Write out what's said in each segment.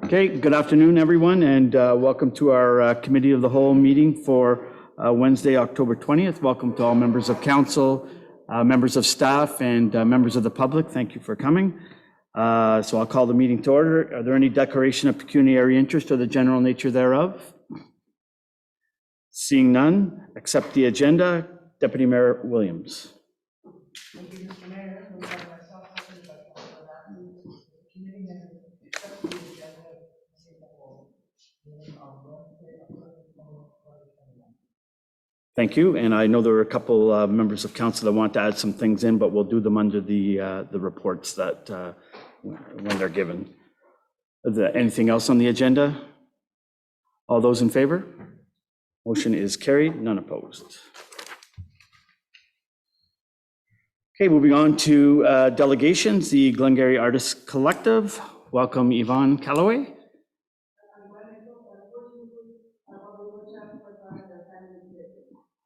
Okay, good afternoon, everyone, and welcome to our Committee of the Whole meeting for Wednesday, October 20th. Welcome to all members of council, members of staff, and members of the public. Thank you for coming. So I'll call the meeting to order. Are there any declaration of pecuniary interest or the general nature thereof? Seeing none, accept the agenda. Deputy Mayor Williams. Thank you, Mr. Mayor. Moved by myself, seconded by Councilor Matthews. Committee members accept the agenda of the whole meeting on Wednesday, October 2021. Thank you. And I know there are a couple members of council that want to add some things in, but we'll do them under the reports that when they're given. Anything else on the agenda? All those in favor? Motion is carried, none opposed. Okay, moving on to delegations, the Glengarry Artists Collective. Welcome, Yvonne Calloway.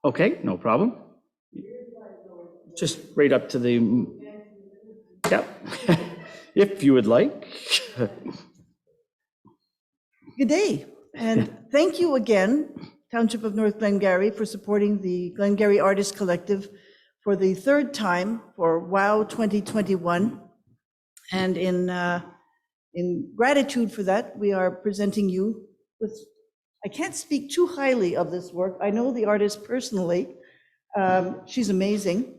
Okay, no problem. Just right up to the, yeah, if you would like. Good day, and thank you again, Township of North Glengarry, for supporting the Glengarry Artists Collective for the third time for WOW 2021. And in gratitude for that, we are presenting you with, I can't speak too highly of this work. I know the artist personally. She's amazing.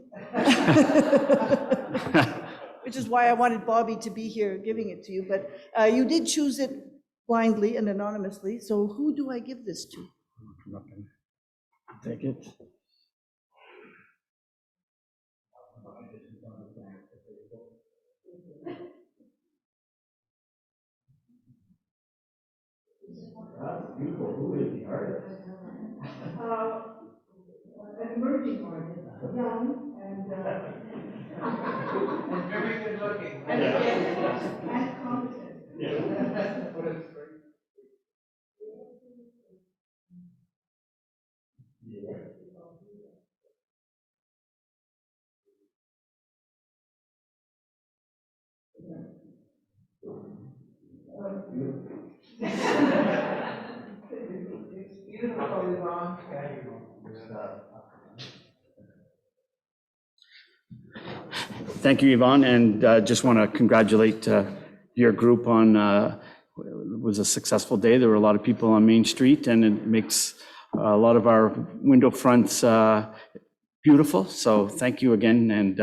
Which is why I wanted Bobby to be here giving it to you, but you did choose it blindly and anonymously. So who do I give this to? Take it. Beautiful. Who is the artist? An emerging artist, young and very good looking. and competent. What is great. It's beautiful, Yvonne. Thank you, Yvonne, and just want to congratulate your group on, it was a successful day. There were a lot of people on Main Street, and it makes a lot of our window fronts beautiful. So thank you again, and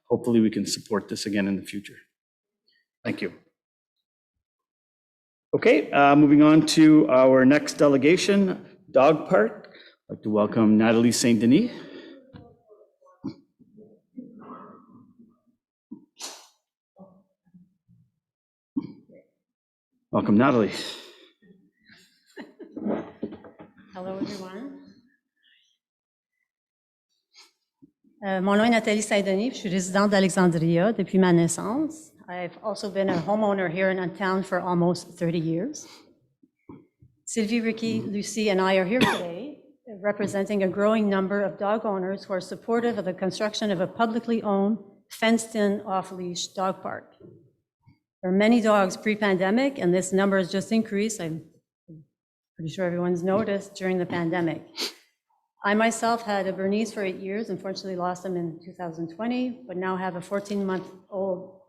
hopefully we can support this again in the future. Thank you. Okay, moving on to our next delegation, Dog Park. I'd like to welcome Natalie St. Denis. Welcome, Natalie. Hello, everyone. Mon nom est Nathalie Saint-Denis, je suis résidente d'Alexandria depuis ma naissance. I've also been a homeowner here in town for almost 30 years. Sylvie, Ricky, Lucy, and I are here today representing a growing number of dog owners who are supportive of the construction of a publicly owned, fenced-in, off-leash dog park. There are many dogs pre-pandemic, and this number has just increased. I'm pretty sure everyone's noticed during the pandemic. I myself had a Bernese for 8 years, unfortunately lost him in 2020, but now have a 14-month-old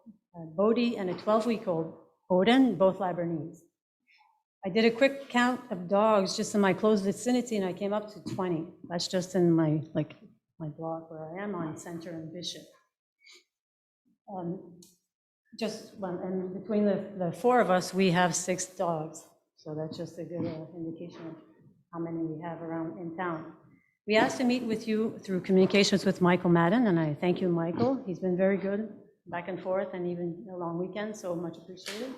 Bodhi and a 12-week-old Odin, both Labernese. I did a quick count of dogs just in my close vicinity, and I came up to 20. That's just in my block where I am on Center and Bishop. And between the four of us, we have 6 dogs. So that's just a good indication of how many we have around in town. We asked to meet with you through communications with Michael Madden, and I thank you, Michael. He's been very good, back and forth, and even a long weekend, so much appreciated.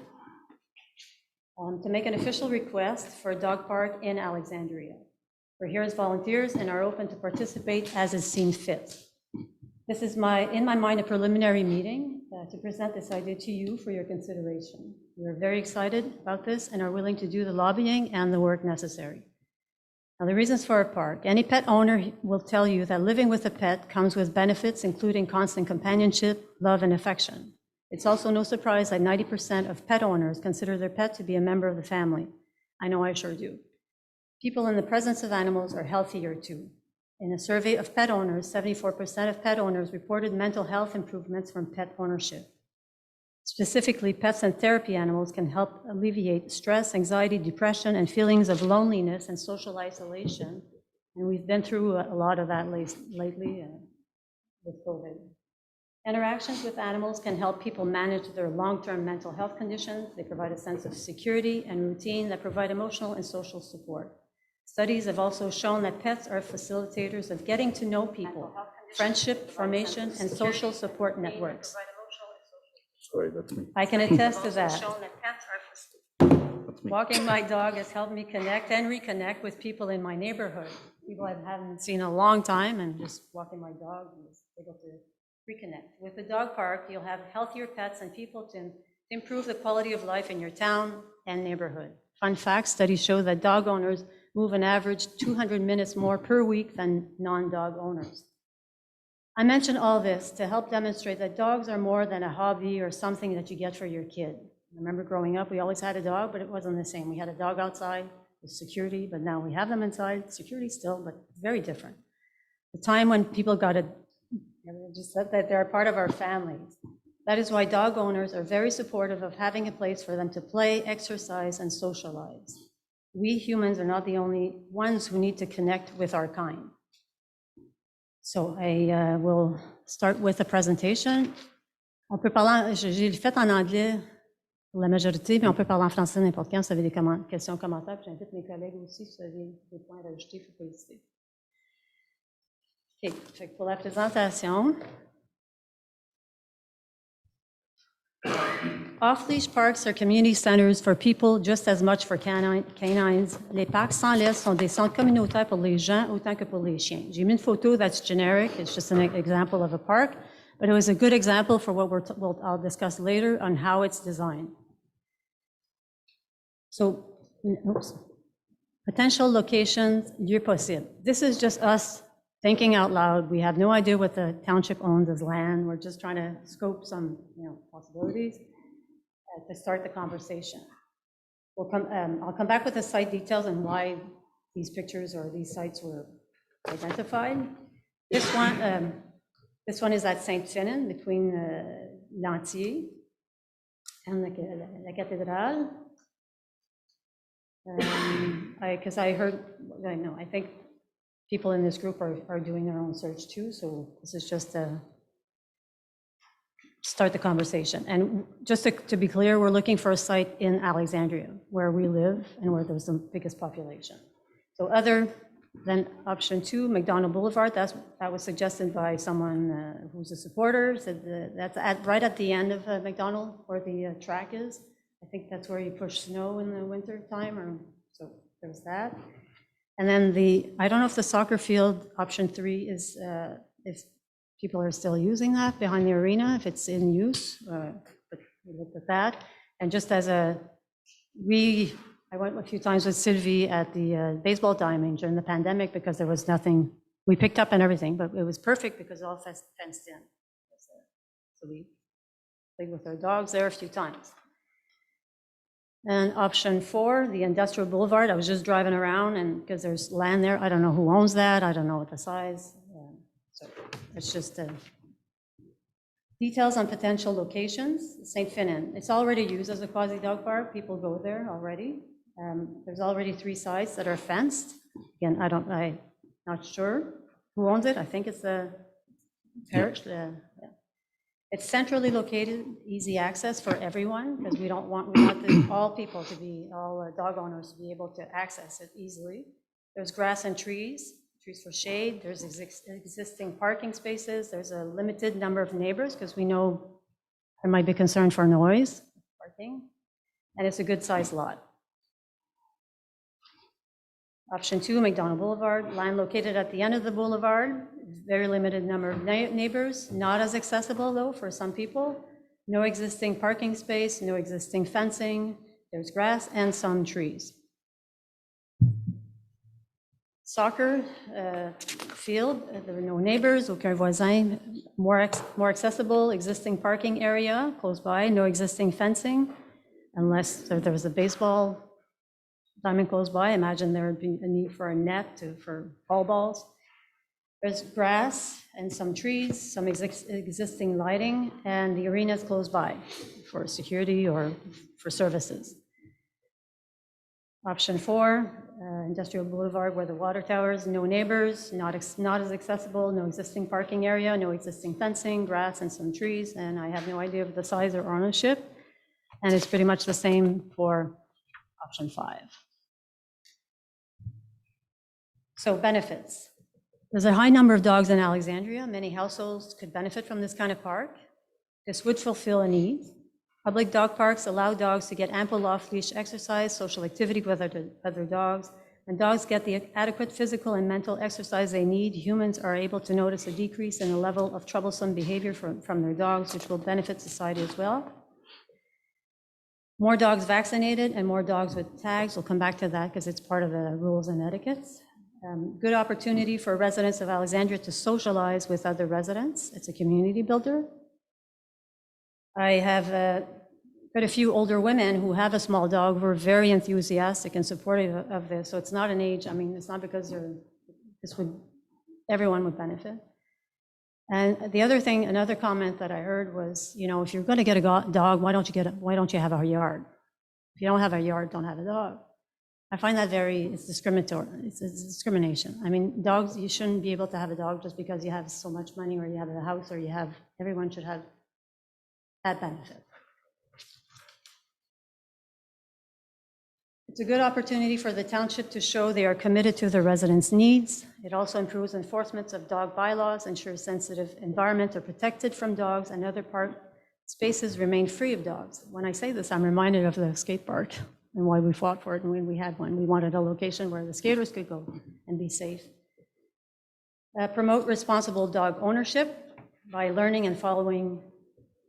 To make an official request for a dog park in Alexandria. We're here as volunteers and are open to participate as it seems fit. This is in my mind, a preliminary meeting to present this idea to you for your consideration. We are very excited about this and are willing to do the lobbying and the work necessary. Now, the reasons for a park. Any pet owner will tell you that living with a pet comes with benefits, including constant companionship, love, and affection. It's also no surprise that 90% of pet owners consider their pet to be a member of the family. I know I sure do. People in the presence of animals are healthier too. In a survey of pet owners, 74% of pet owners reported mental health improvements from pet ownership. Specifically, pets and therapy animals can help alleviate stress, anxiety, depression, and feelings of loneliness and social isolation. And we've been through a lot of that lately with COVID. Interactions with animals can help people manage their long-term mental health conditions. They provide a sense of security and routine that provide emotional and social support. Studies have also shown that pets are facilitators of getting to know people, friendship formation, and social support networks. Sorry, that's me. I can attest to that. Walking my dog has helped me connect and reconnect with people in my neighborhood, people I haven't seen in a long time, and just walking my dog is able to reconnect. With the dog park, you'll have healthier pets and people to improve the quality of life in your town and neighborhood. Fun fact, studies show that dog owners move an average 200 minutes more per week than non-dog owners. I mention all this to help demonstrate that dogs are more than a hobby or something that you get for your kid. I remember growing up, we always had a dog, but it wasn't the same. We had a dog outside with security, but now we have them inside, security still, but very different. The time when people just said that they're part of our families. That is why dog owners are very supportive of having a place for them to play, exercise, and socialize. We humans are not the only ones who need to connect with our kind. So I will start with a presentation. On peut parler, j'ai le fait en anglais pour la majorité, mais on peut parler en français n'importe quand. Si vous avez des questions, commentaires, puis j'invite mes collègues aussi si vous avez des points à rajouter, il ne faut pas hésiter. OK, fait que pour la présentation, off-leash parks are community centers for people just as much for canines. Les parcs sans laisse sont des centres communautaires pour les gens autant que pour les chiens. J'ai mis une photo that's generic. It's just an example of a park, but it was a good example for what I'll discuss later on how it's designed. So, potential locations, lieux possibles. This is just us thinking out loud. We have no idea what the township owns as land. We're just trying to scope some, possibilities to start the conversation. I'll come back with the site details and why these pictures or these sites were identified. This one is at Sainte-Finnen between Lantier and la cathédrale. Because I think people in this group are doing their own search too, so this is just to start the conversation. And just to be clear, we're looking for a site in Alexandria, where we live and where there's the biggest population. So other than option 2, McDonald Boulevard, that was suggested by someone who's a supporter, said that's right at the end of McDonald, where the track is. I think that's where you push snow in the winter time, so there's that. And then I don't know if the soccer field, option 3, is if people are still using that behind the arena, if it's in use, but we looked at that. And just as I went a few times with Sylvie at the baseball diamond during the pandemic because there was nothing, we picked up and everything, but it was perfect because it all fenced in. So we played with our dogs there a few times. And option 4, the Industrial Boulevard. I was just driving around, and because there's land there, I don't know who owns that, I don't know what the size. So it's just details on potential locations. St. Finan, it's already used as a quasi-dog park. People go there already. There's already 3 sites that are fenced. Again, I'm not sure who owns it. I think it's the parish. Yeah. It's centrally located, easy access for everyone, because we want all people to be, all dog owners to be able to access it easily. There's grass and trees for shade. There's existing parking spaces. There's a limited number of neighbors, because we know there might be concern for noise, parking, and it's a good-sized lot. Option 2, McDonald Boulevard, land located at the end of the boulevard, very limited number of neighbors, not as accessible though for some people. No existing parking space, no existing fencing, there's grass and some trees. Soccer field, there are no neighbors, aucun voisin, more accessible, existing parking area close by, no existing fencing, unless there was a baseball diamond close by. Imagine there would be a need for a net for ball balls. There's grass and some trees, some existing lighting, and the arena is close by for security or for services. Option 4, Industrial Boulevard, where the water towers, no neighbors, not as accessible, no existing parking area, no existing fencing, grass and some trees, and I have no idea of the size or ownership, and it's pretty much the same for option 5. So benefits. There's a high number of dogs in Alexandria. Many households could benefit from this kind of park. This would fulfill a need. Public dog parks allow dogs to get ample off-leash exercise, social activity with other dogs. When dogs get the adequate physical and mental exercise they need, humans are able to notice a decrease in the level of troublesome behavior from their dogs, which will benefit society as well. More dogs vaccinated and more dogs with tags. We'll come back to that because it's part of the rules and etiquettes. Good opportunity for residents of Alexandria to socialize with other residents. It's a community builder. I have quite a few older women who have a small dog who are very enthusiastic and supportive of this. So it's not an age, I mean, it's not because everyone would benefit. And the other thing, another comment that I heard was, if you're going to get a dog, why don't you have a yard? If you don't have a yard, don't have a dog. I find that it's discriminatory. It's discrimination. I mean, dogs, you shouldn't be able to have a dog just because you have so much money or you have a house or everyone should have that benefit. It's a good opportunity for the township to show they are committed to the residents' needs. It also improves enforcement of dog bylaws, ensures sensitive environment are protected from dogs, and other park spaces remain free of dogs. When I say this, I'm reminded of the skate park and why we fought for it and when we had one. We wanted a location where the skaters could go and be safe. Promote responsible dog ownership by learning and following.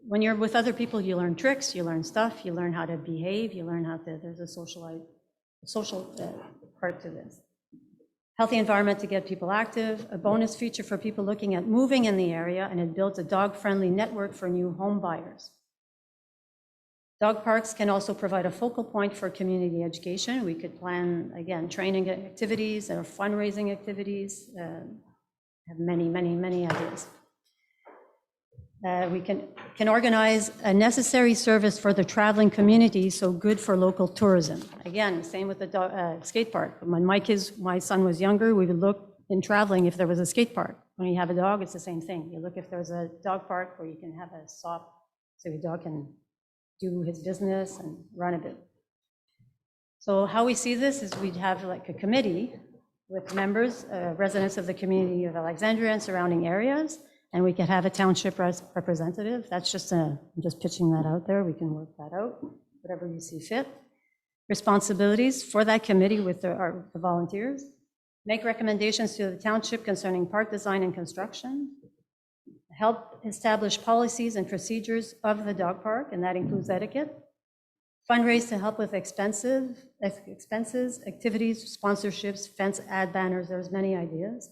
When you're with other people, you learn tricks, you learn stuff, you learn how to behave, you learn how to, there's a social part to this. Healthy environment to get people active, a bonus feature for people looking at moving in the area, and it builds a dog-friendly network for new home buyers. Dog parks can also provide a focal point for community education. We could plan, again, training activities or fundraising activities, have many, many, many ideas. We can organize a necessary service for the traveling community, so good for local tourism. Again, same with the skate park. When my son was younger, we would look in traveling if there was a skate park. When you have a dog, it's the same thing. You look if there's a dog park where you can have a stop so your dog can do his business and run a bit. So how we see this is we'd have like a committee with members, residents of the community of Alexandria and surrounding areas, and we could have a township representative. That's just I'm just pitching that out there. We can work that out, whatever you see fit. Responsibilities for that committee with the volunteers. Make recommendations to the township concerning park design and construction. Help establish policies and procedures of the dog park, and that includes etiquette. Fundraise to help with expenses, activities, sponsorships, fence ad banners. There's many ideas.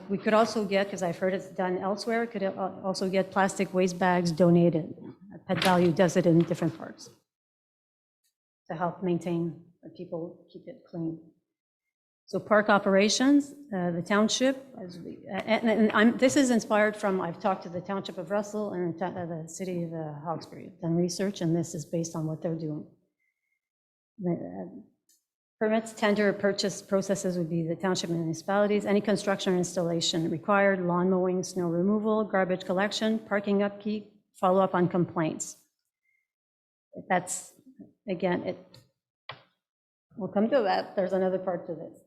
We could also get, because I've heard it's done elsewhere, could also get plastic waste bags donated. Pet Value does it in different parks. to help maintain, people keep it clean. So park operations, the township, this is inspired from, I've talked to the Township of Russell and the City of Hawkesbury, I've done research, and this is based on what they're doing. Permits, tender, purchase processes would be the township municipalities, any construction or installation required, lawn mowing, snow removal, garbage collection, parking upkeep, follow up on complaints. That's, again, we'll come to that. There's another part to this.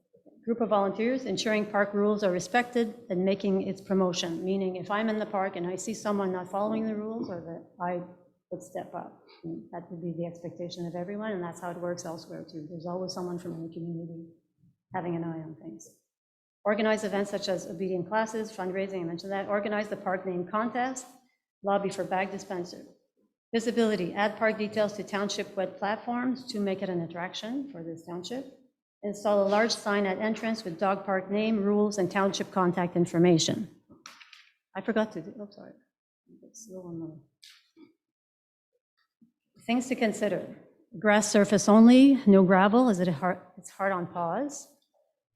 Group of volunteers, ensuring park rules are respected and making its promotion, meaning if I'm in the park and I see someone not following the rules, or that I would step up. And that would be the expectation of everyone, and that's how it works elsewhere too. There's always someone from any community having an eye on things. Organize events such as obedient classes, fundraising, I mentioned that. Organize the park name contest, lobby for bag dispenser. Visibility, add park details to township web platforms to make it an attraction for this township. Install a large sign at entrance with dog park name, rules, and township contact information. I forgot to do, oh, sorry. Things to consider. Grass surface only, no gravel, as it's hard on paws.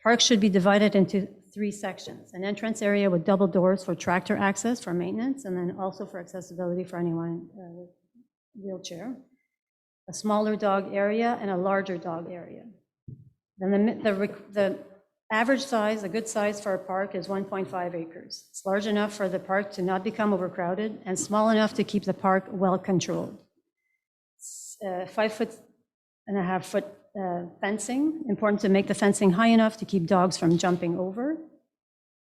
Parks should be divided into 3 sections. An entrance area with double doors for tractor access for maintenance, and then also for accessibility for anyone with wheelchair. A smaller dog area and a larger dog area. Then the average size, a good size for a park is 1.5 acres. It's large enough for the park to not become overcrowded and small enough to keep the park well controlled. 5.5 foot fencing, important to make the fencing high enough to keep dogs from jumping over.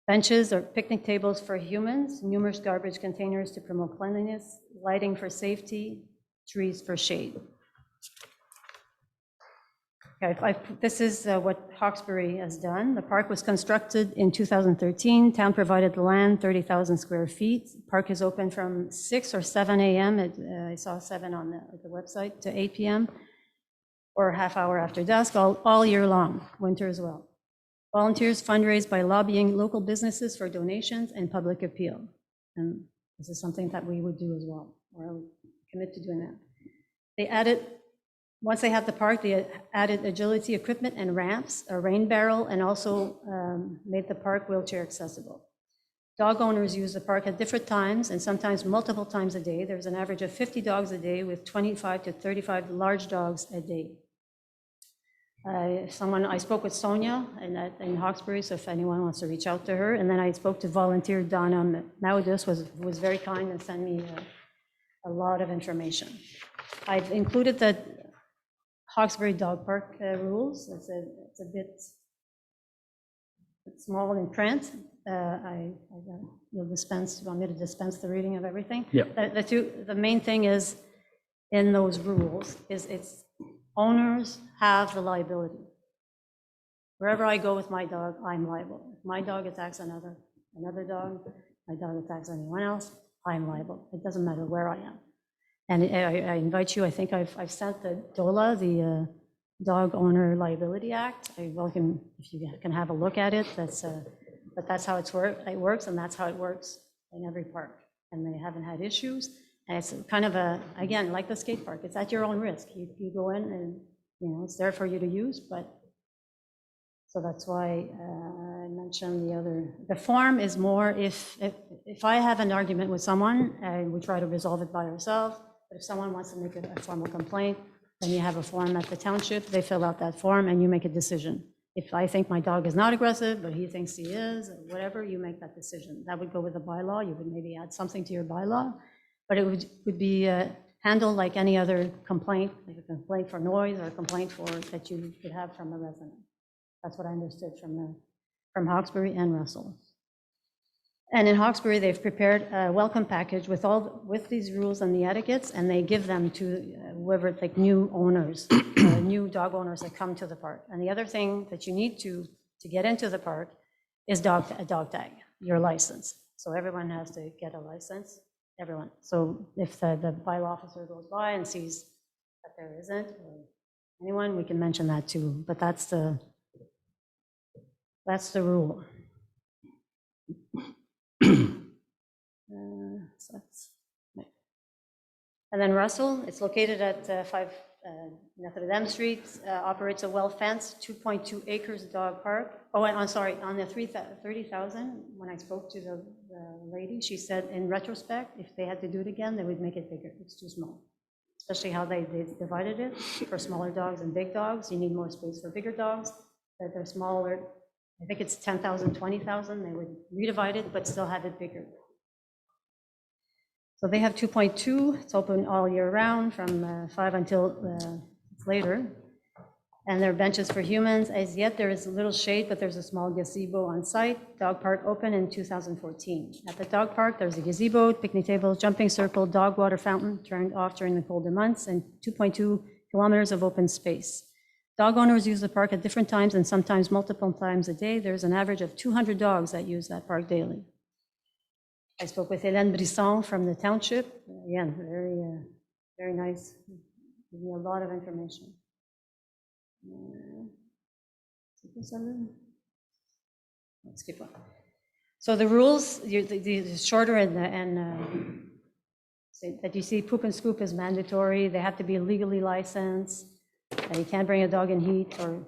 Benches or picnic tables for humans, numerous garbage containers to promote cleanliness, lighting for safety, trees for shade. Okay, this is what Hawkesbury has done. The park was constructed in 2013. Town provided the land, 30,000 square feet. Park is open from 6 or 7 a.m. I saw 7 on the website to 8 p.m. or a half hour after dusk, all year long, winter as well. Volunteers fundraise by lobbying local businesses for donations and public appeal. And this is something that we would do as well, or I would commit to doing that. Once they have the park, they added agility equipment and ramps, a rain barrel, and also made the park wheelchair accessible. Dog owners use the park at different times and sometimes multiple times a day. There's an average of 50 dogs a day with 25 to 35 large dogs a day. I spoke with Sonia in Hawkesbury, so if anyone wants to reach out to her. And then I spoke to volunteer Donna Maudis, was very kind and sent me a lot of information. I've included the Hawkesbury Dog Park rules. It's a bit small in print. You'll dispense. You want me to dispense the reading of everything? Yeah. The main thing is in those rules is it's owners have the liability. Wherever I go with my dog, I'm liable. If my dog attacks another dog, my dog attacks anyone else, I'm liable. It doesn't matter where I am. And I invite you, I think I've sent the DOLA, the Dog Owner Liability Act. I welcome if you can have a look at it. But that's how it works, and that's how it works in every park. And they haven't had issues. And it's kind of again, like the skate park, it's at your own risk. You go in and, it's there for you to use, so that's why I mentioned the form is more if I have an argument with someone, we try to resolve it by ourselves. But if someone wants to make a formal complaint, then you have a form at the township, they fill out that form and you make a decision. If I think my dog is not aggressive, but he thinks he is, or whatever, you make that decision. That would go with the bylaw. You would maybe add something to your bylaw, but it would be handled like any other complaint, like a complaint for noise or a complaint that you could have from a resident. That's what I understood from Hawkesbury and Russell. And in Hawkesbury, they've prepared a welcome package with these rules and the etiquettes, and they give them to whoever, like new owners, new dog owners that come to the park. And the other thing that you need to get into the park is a dog tag, your license. So everyone has to get a license, everyone. So if the bylaw officer goes by and sees that there isn't, or anyone, we can mention that too. But that's the rule. And then Russell, it's located at Notre Dame Street operates a well-fenced 2.2 acres dog park. Oh, and I'm sorry, on the 30,000, when I spoke to the lady, she said in retrospect, if they had to do it again, they would make it bigger. It's too small, especially how they divided it for smaller dogs and big dogs. You need more space for bigger dogs. That they're smaller, I think it's 10,000, 20,000, they would redivide it, but still have it bigger. So they have 2.2, it's open all year round from 5 until later. And there are benches for humans. As yet, there is a little shade, but there's a small gazebo on site. Dog park opened in 2014. At the dog park, there's a gazebo, picnic table, jumping circle, dog water fountain turned off during the colder months, and 2.2 kilometers of open space. Dog owners use the park at different times and sometimes multiple times a day. There's an average of 200 dogs that use that park daily. I spoke with Hélène Brisson from the township. Again, very nice. Give me a lot of information. Let's keep on. So the rules, the shorter and that you see, poop and scoop is mandatory. They have to be legally licensed. You can't bring a dog in heat, or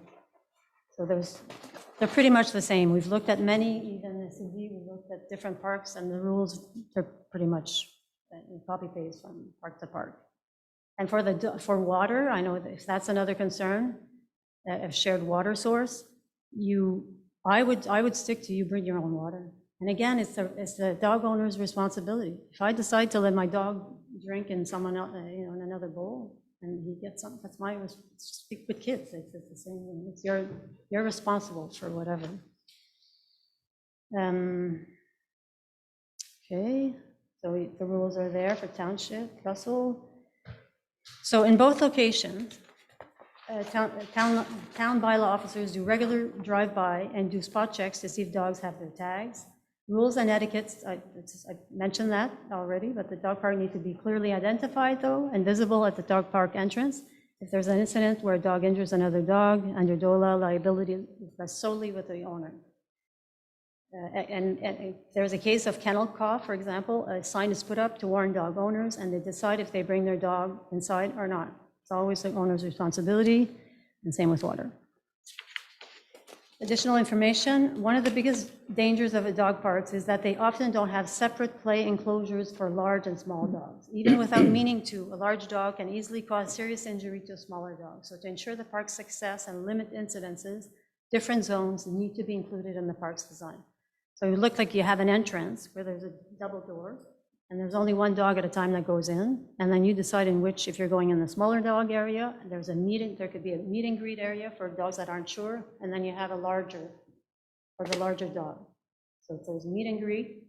so they're pretty much the same. We've looked at many, even the CD, we looked at different parks, and the rules, they're pretty much copy-paste from park to park. And for water, I know if that's another concern, a shared water source, I would stick to you bring your own water. And again, it's the dog owner's responsibility. If I decide to let my dog drink in someone else, in another bowl, and he gets something, that's my responsibility. Speak with kids, it's the same thing. It's you're responsible for whatever. Okay, so the rules are there for township, Russell. So in both locations, town bylaw officers do regular drive-by and do spot checks to see if dogs have their tags. Rules and etiquettes, I mentioned that already, but the dog park need to be clearly identified, though, and visible at the dog park entrance. If there's an incident where a dog injures another dog, under DOLA, liability rests solely with the owner. And if there's a case of kennel cough, for example, a sign is put up to warn dog owners, and they decide if they bring their dog inside or not. It's always the owner's responsibility, and same with water. Additional information, one of the biggest dangers of the dog parks is that they often don't have separate play enclosures for large and small dogs. Even without meaning to, a large dog can easily cause serious injury to a smaller dog. So to ensure the park's success and limit incidences, different zones need to be included in the park's design. So it would look like you have an entrance where there's a double door, and there's only one dog at a time that goes in, and then you decide in which, if you're going in the smaller dog area, there could be a meet and greet area for dogs that aren't sure, and then you have the larger dog. So if there's meet and greet,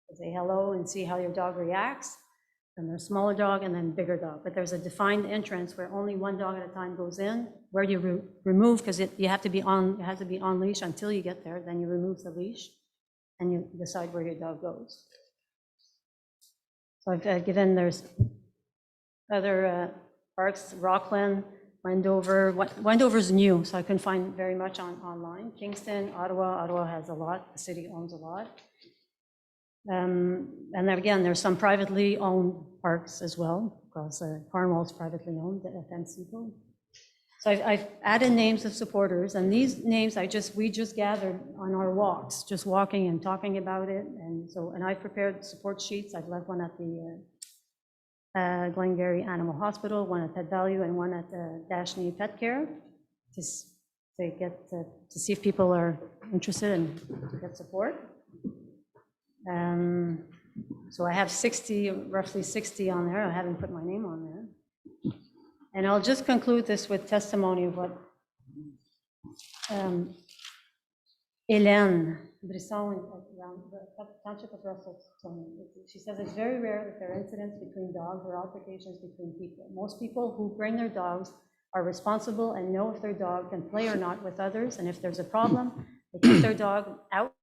you say hello and see how your dog reacts, then there's smaller dog and then bigger dog. But there's a defined entrance where only one dog at a time goes in, where you remove, because you have to be on leash until you get there, then you remove the leash, and you decide where your dog goes. So I've given, there's other parks, Rockland, Wendover. Wendover's new, so I couldn't find very much online. Kingston, Ottawa has a lot, the city owns a lot. And then again, there's some privately owned parks as well, because Cornwall's privately owned, the FMCO. So I've added names of supporters, and these names we just gathered on our walks, just walking and talking about it. And I've prepared support sheets. I've left one at the Glengarry Animal Hospital, one at Pet Value, and one at Dashney Pet Care, just to see if people are interested and to get support. So I have roughly 60 on there. I haven't put my name on there. And I'll just conclude this with testimony of what Hélène Brisson, around the township of Russell, told me. She says it's very rare that there are incidents between dogs or altercations between people. Most people who bring their dogs are responsible and know if their dog can play or not with others, and if there's a problem, they take their dog out.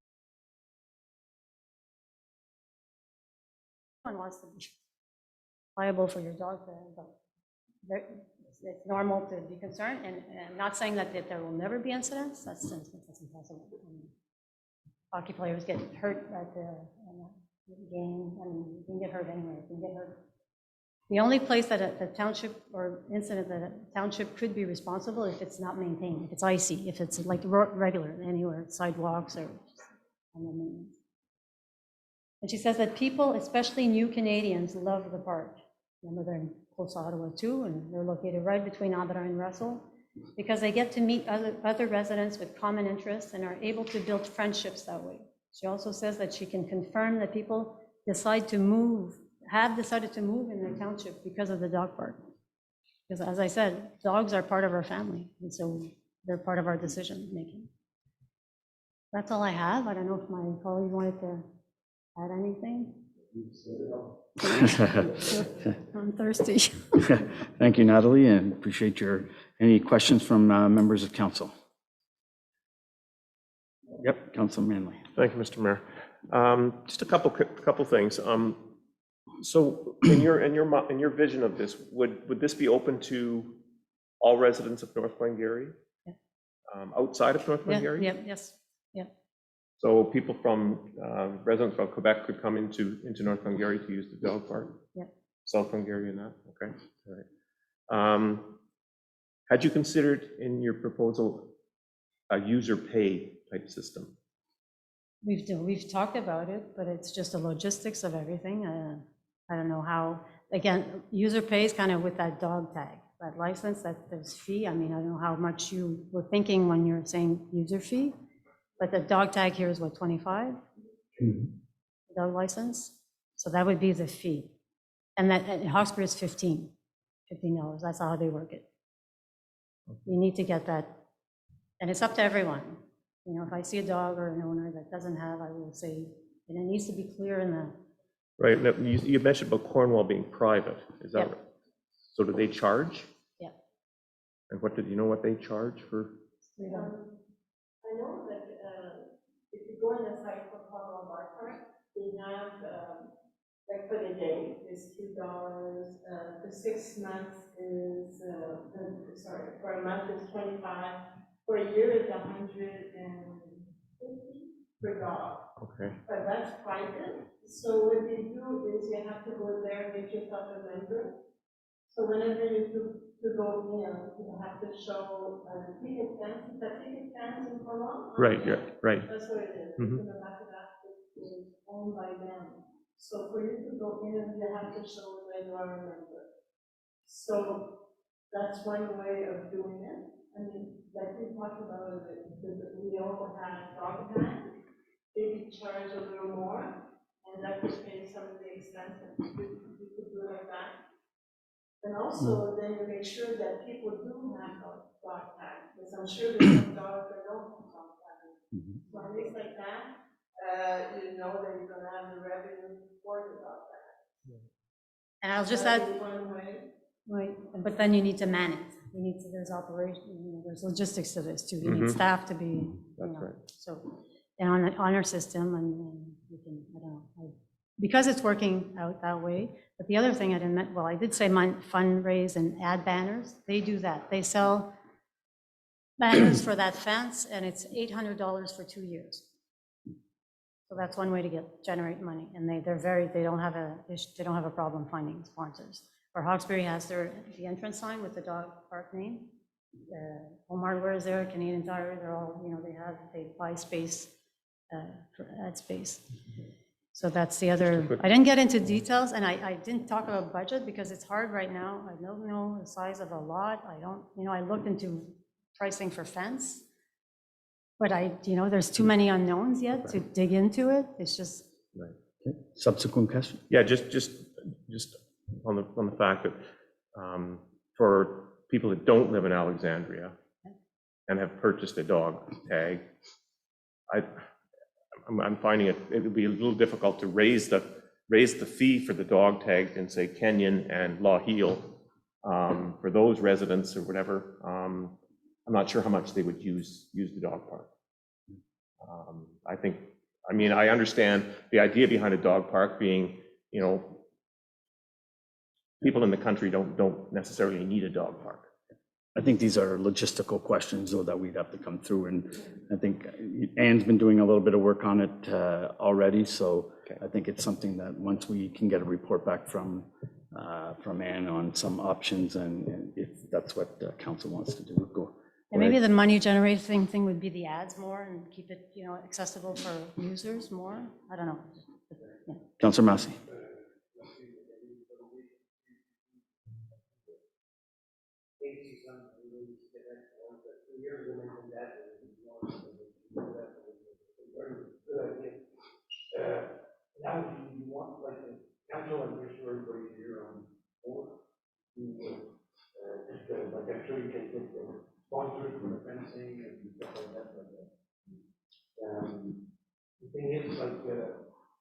No one wants to be liable for your dog. It's normal to be concerned, and I'm not saying that there will never be incidents. That's impossible. Hockey players get hurt at the game. I mean, you can get hurt anywhere. You can get hurt The only place that the township or incident that a township could be responsible if it's not maintained, if it's icy, if it's like regular, anywhere, sidewalks or on the maintenance. And she says that people, especially new Canadians, love the park. Remember, they're close to Ottawa too, and they're located right between Abra and Russell, because they get to meet other residents with common interests and are able to build friendships that way. She also says that she can confirm that people have decided to move in their township because of the dog park. Because as I said, dogs are part of our family, and so they're part of our decision making. That's all I have. I don't know if my colleague wanted to add anything. I'm thirsty. Thank you, Natalie, and appreciate any questions from members of council. Yep, Council Manley. Thank you, Mr. Mayor. Just a couple things. So in your vision of this, would this be open to all residents of North Glengarry? Yeah. Outside of North Glengarry? Yes. So people from residents from Quebec could come into North Glengarry to use the dog park? Yeah. South Glengarry and that? Okay. All right. Had you considered in your proposal a user pay type system? We've talked about it, but it's just the logistics of everything. I don't know how, again, user pays kind of with that dog tag, that license, that there's fee. I mean, I don't know how much you were thinking when you're saying user fee, but the dog tag here is what, 25? Mhm. Dog license? So that would be the fee. And that at Hawkesbury is $15. That's how they work it. You need to get that, and it's up to everyone. You know, if I see a dog or an owner that doesn't have, I will say, and it needs to be clear in the. Right. Now, you mentioned about Cornwall being private. Is that Yeah. right? So do they charge? Yeah. And what did you know what they charge for? I know that if you go on the site for Cornwall Bar Park, they have, like for the day, is $2, for 6 months is, for a month is 25, for a year is 150 per dog, Okay. but that's private. So what they do is you have to go there and make yourself a member. So whenever you go in, you have to show the ticket fence. Is that ticket fence in Cornwall? Right. Yeah. Right. That's what it is. Mhm. In the back of that, it is owned by them. So for you to go in, you have to show that you are a member. So that's one way of doing it. I mean, like we talked about, we all have dog tags. Maybe charge a little more, and that could pay some of the expenses. You could do like that. And also, then you make sure that people do have dog tags, because I'm sure there's some dogs that don't have dog tags. So at least like that, you know that you're gonna have the revenue for the dog tag. And I'll just That'd add, be one way. right, but then you need to man it. There's operation, there's logistics to this too. You need Mhm. staff to be, That's right. so, and on our system, and we can, I don't know, because it's working out that way. But the other thing I didn't, well, I did say fundraise and add banners. They do that. They sell banners for that fence, and it's $800 for 2 years. So that's one way to generate money, and they don't have a problem finding sponsors. Or Hawkesbury has the entrance sign with the dog park name. Home Hardware is there, Canadian Tire, they're all, they buy space for ad space. So that's the other, I didn't get into details, and I didn't talk about budget because it's hard right now. I don't know the size of a lot. I looked into pricing for fence, but there's too many unknowns yet to dig into it. It's just. Right. Okay. Subsequent question? Yeah. Just on the fact that for people that don't live in Alexandria and have purchased a dog tag, I'm finding it would be a little difficult to raise the fee for the dog tags in, say, Kenyon and Law Heel for those residents or whatever. I'm not sure how much they would use the dog park. I understand the idea behind a dog park being, people in the country don't necessarily need a dog park. I think these are logistical questions, though, that we'd have to come through, and I think Anne's been doing a little bit of work on it already, so Okay. I think it's something that once we can get a report back from from Ann on some options, and if that's what council wants to do, go. And maybe the money generating thing would be the ads more and keep it, accessible for users more. I don't know. Yeah. Councillor Massey. Now, you want, like, the council, I'm sure everybody's here on board, you would, like, I'm sure you can get the sponsors for the fencing and stuff like that, the thing is, like,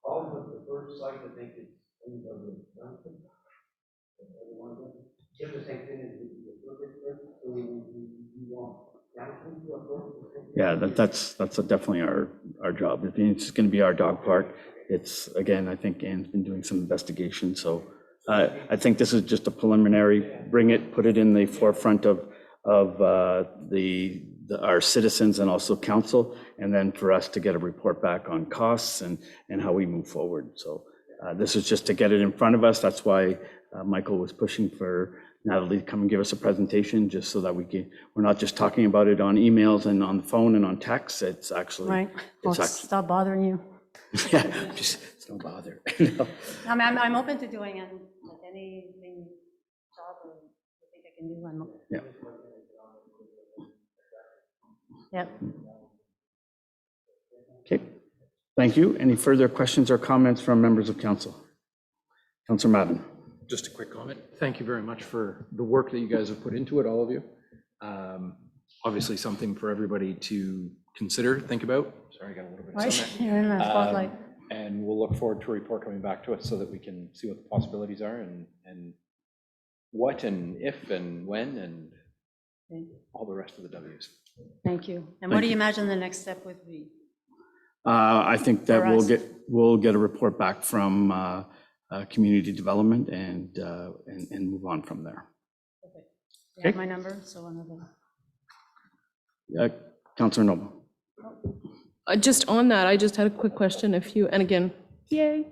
all of the first site, I think it's owned by the council. Everyone, it's the same thing as the perfect, so we want council to approve. Yeah, that's definitely our job. If it's going to be our dog park, it's, again, I think Ann's been doing some investigation, so I think this is just a preliminary, put it in the forefront of our citizens and also council, and then for us to get a report back on costs and how we move forward. So this is just to get it in front of us. That's why Michael was pushing for Natalie to come and give us a presentation, just so that we're not just talking about it on emails and on the phone and on text. It's actually, Right. I'll stop bothering you. yeah, just it's no bother. No. I'm open to doing anything job or I think I can do. Yeah. Yep. Okay, thank you. Any further questions or comments from members of council? Councillor Madden. Just a quick comment. Thank you very much for the work that you guys have put into it, all of you. Obviously something for everybody to consider, think about. Sorry, I got a little bit of Right, something. you're in the spotlight. And we'll look forward to a report coming back to us so that we can see what the possibilities are and what and if and when and all the rest of the W's. Thank you. And what do you imagine the next step would be? I think that For us. we'll get a report back from community development and move on from there. Okay. You have my number, so another. Councillor Noble. Just on that, I just had a quick question. And again, yay.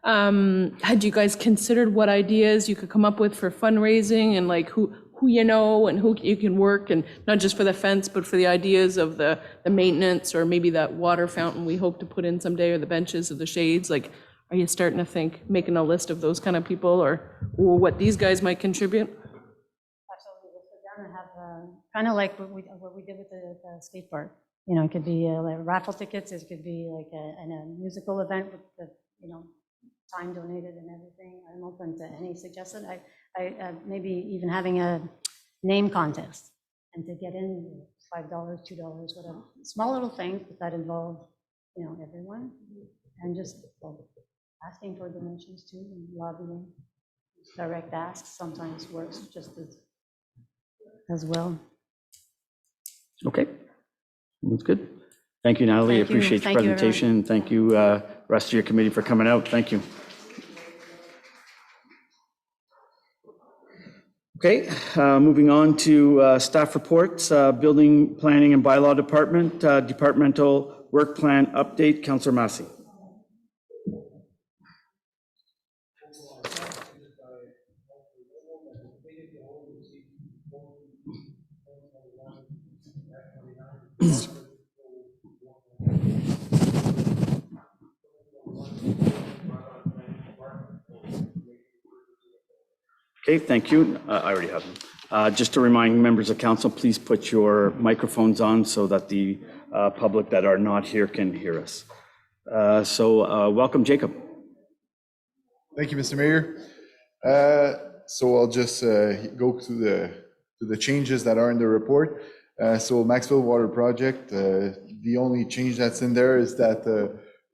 Had you guys considered what ideas you could come up with for fundraising and like who you know and who you can work, and not just for the fence, but for the ideas of the maintenance or maybe that water fountain we hope to put in someday, or the benches or the shades? Like, are you starting to think, making a list of those kind of people or what these guys might contribute? Absolutely, we'll sit down and have kind of like what we did with the skate park. It could be like raffle tickets. It could be like a musical event with the time donated and everything. I'm open to any suggestion. I maybe even having a name contest and to get in $5, $2, whatever. Small little things that involve everyone, and just asking for donations too, and lobbying. Direct asks sometimes works just as well. Okay, that's good. Thank you, Natalie. Thank you. Appreciate your Thank you, everyone. presentation. Thank you, rest of your committee, for coming out. Thank you. Okay, moving on to staff reports, Building, Planning and Bylaw Department, Departmental Work Plan Update. Councillor Massey. Okay, thank you. I already have them. Just to remind members of council, please put your microphones on so that the public that are not here can hear us. Welcome, Jacob. Thank you, Mr. Mayor. So I'll just go to the changes that are in the report. So Maxwell Water Project, the only change that's in there is that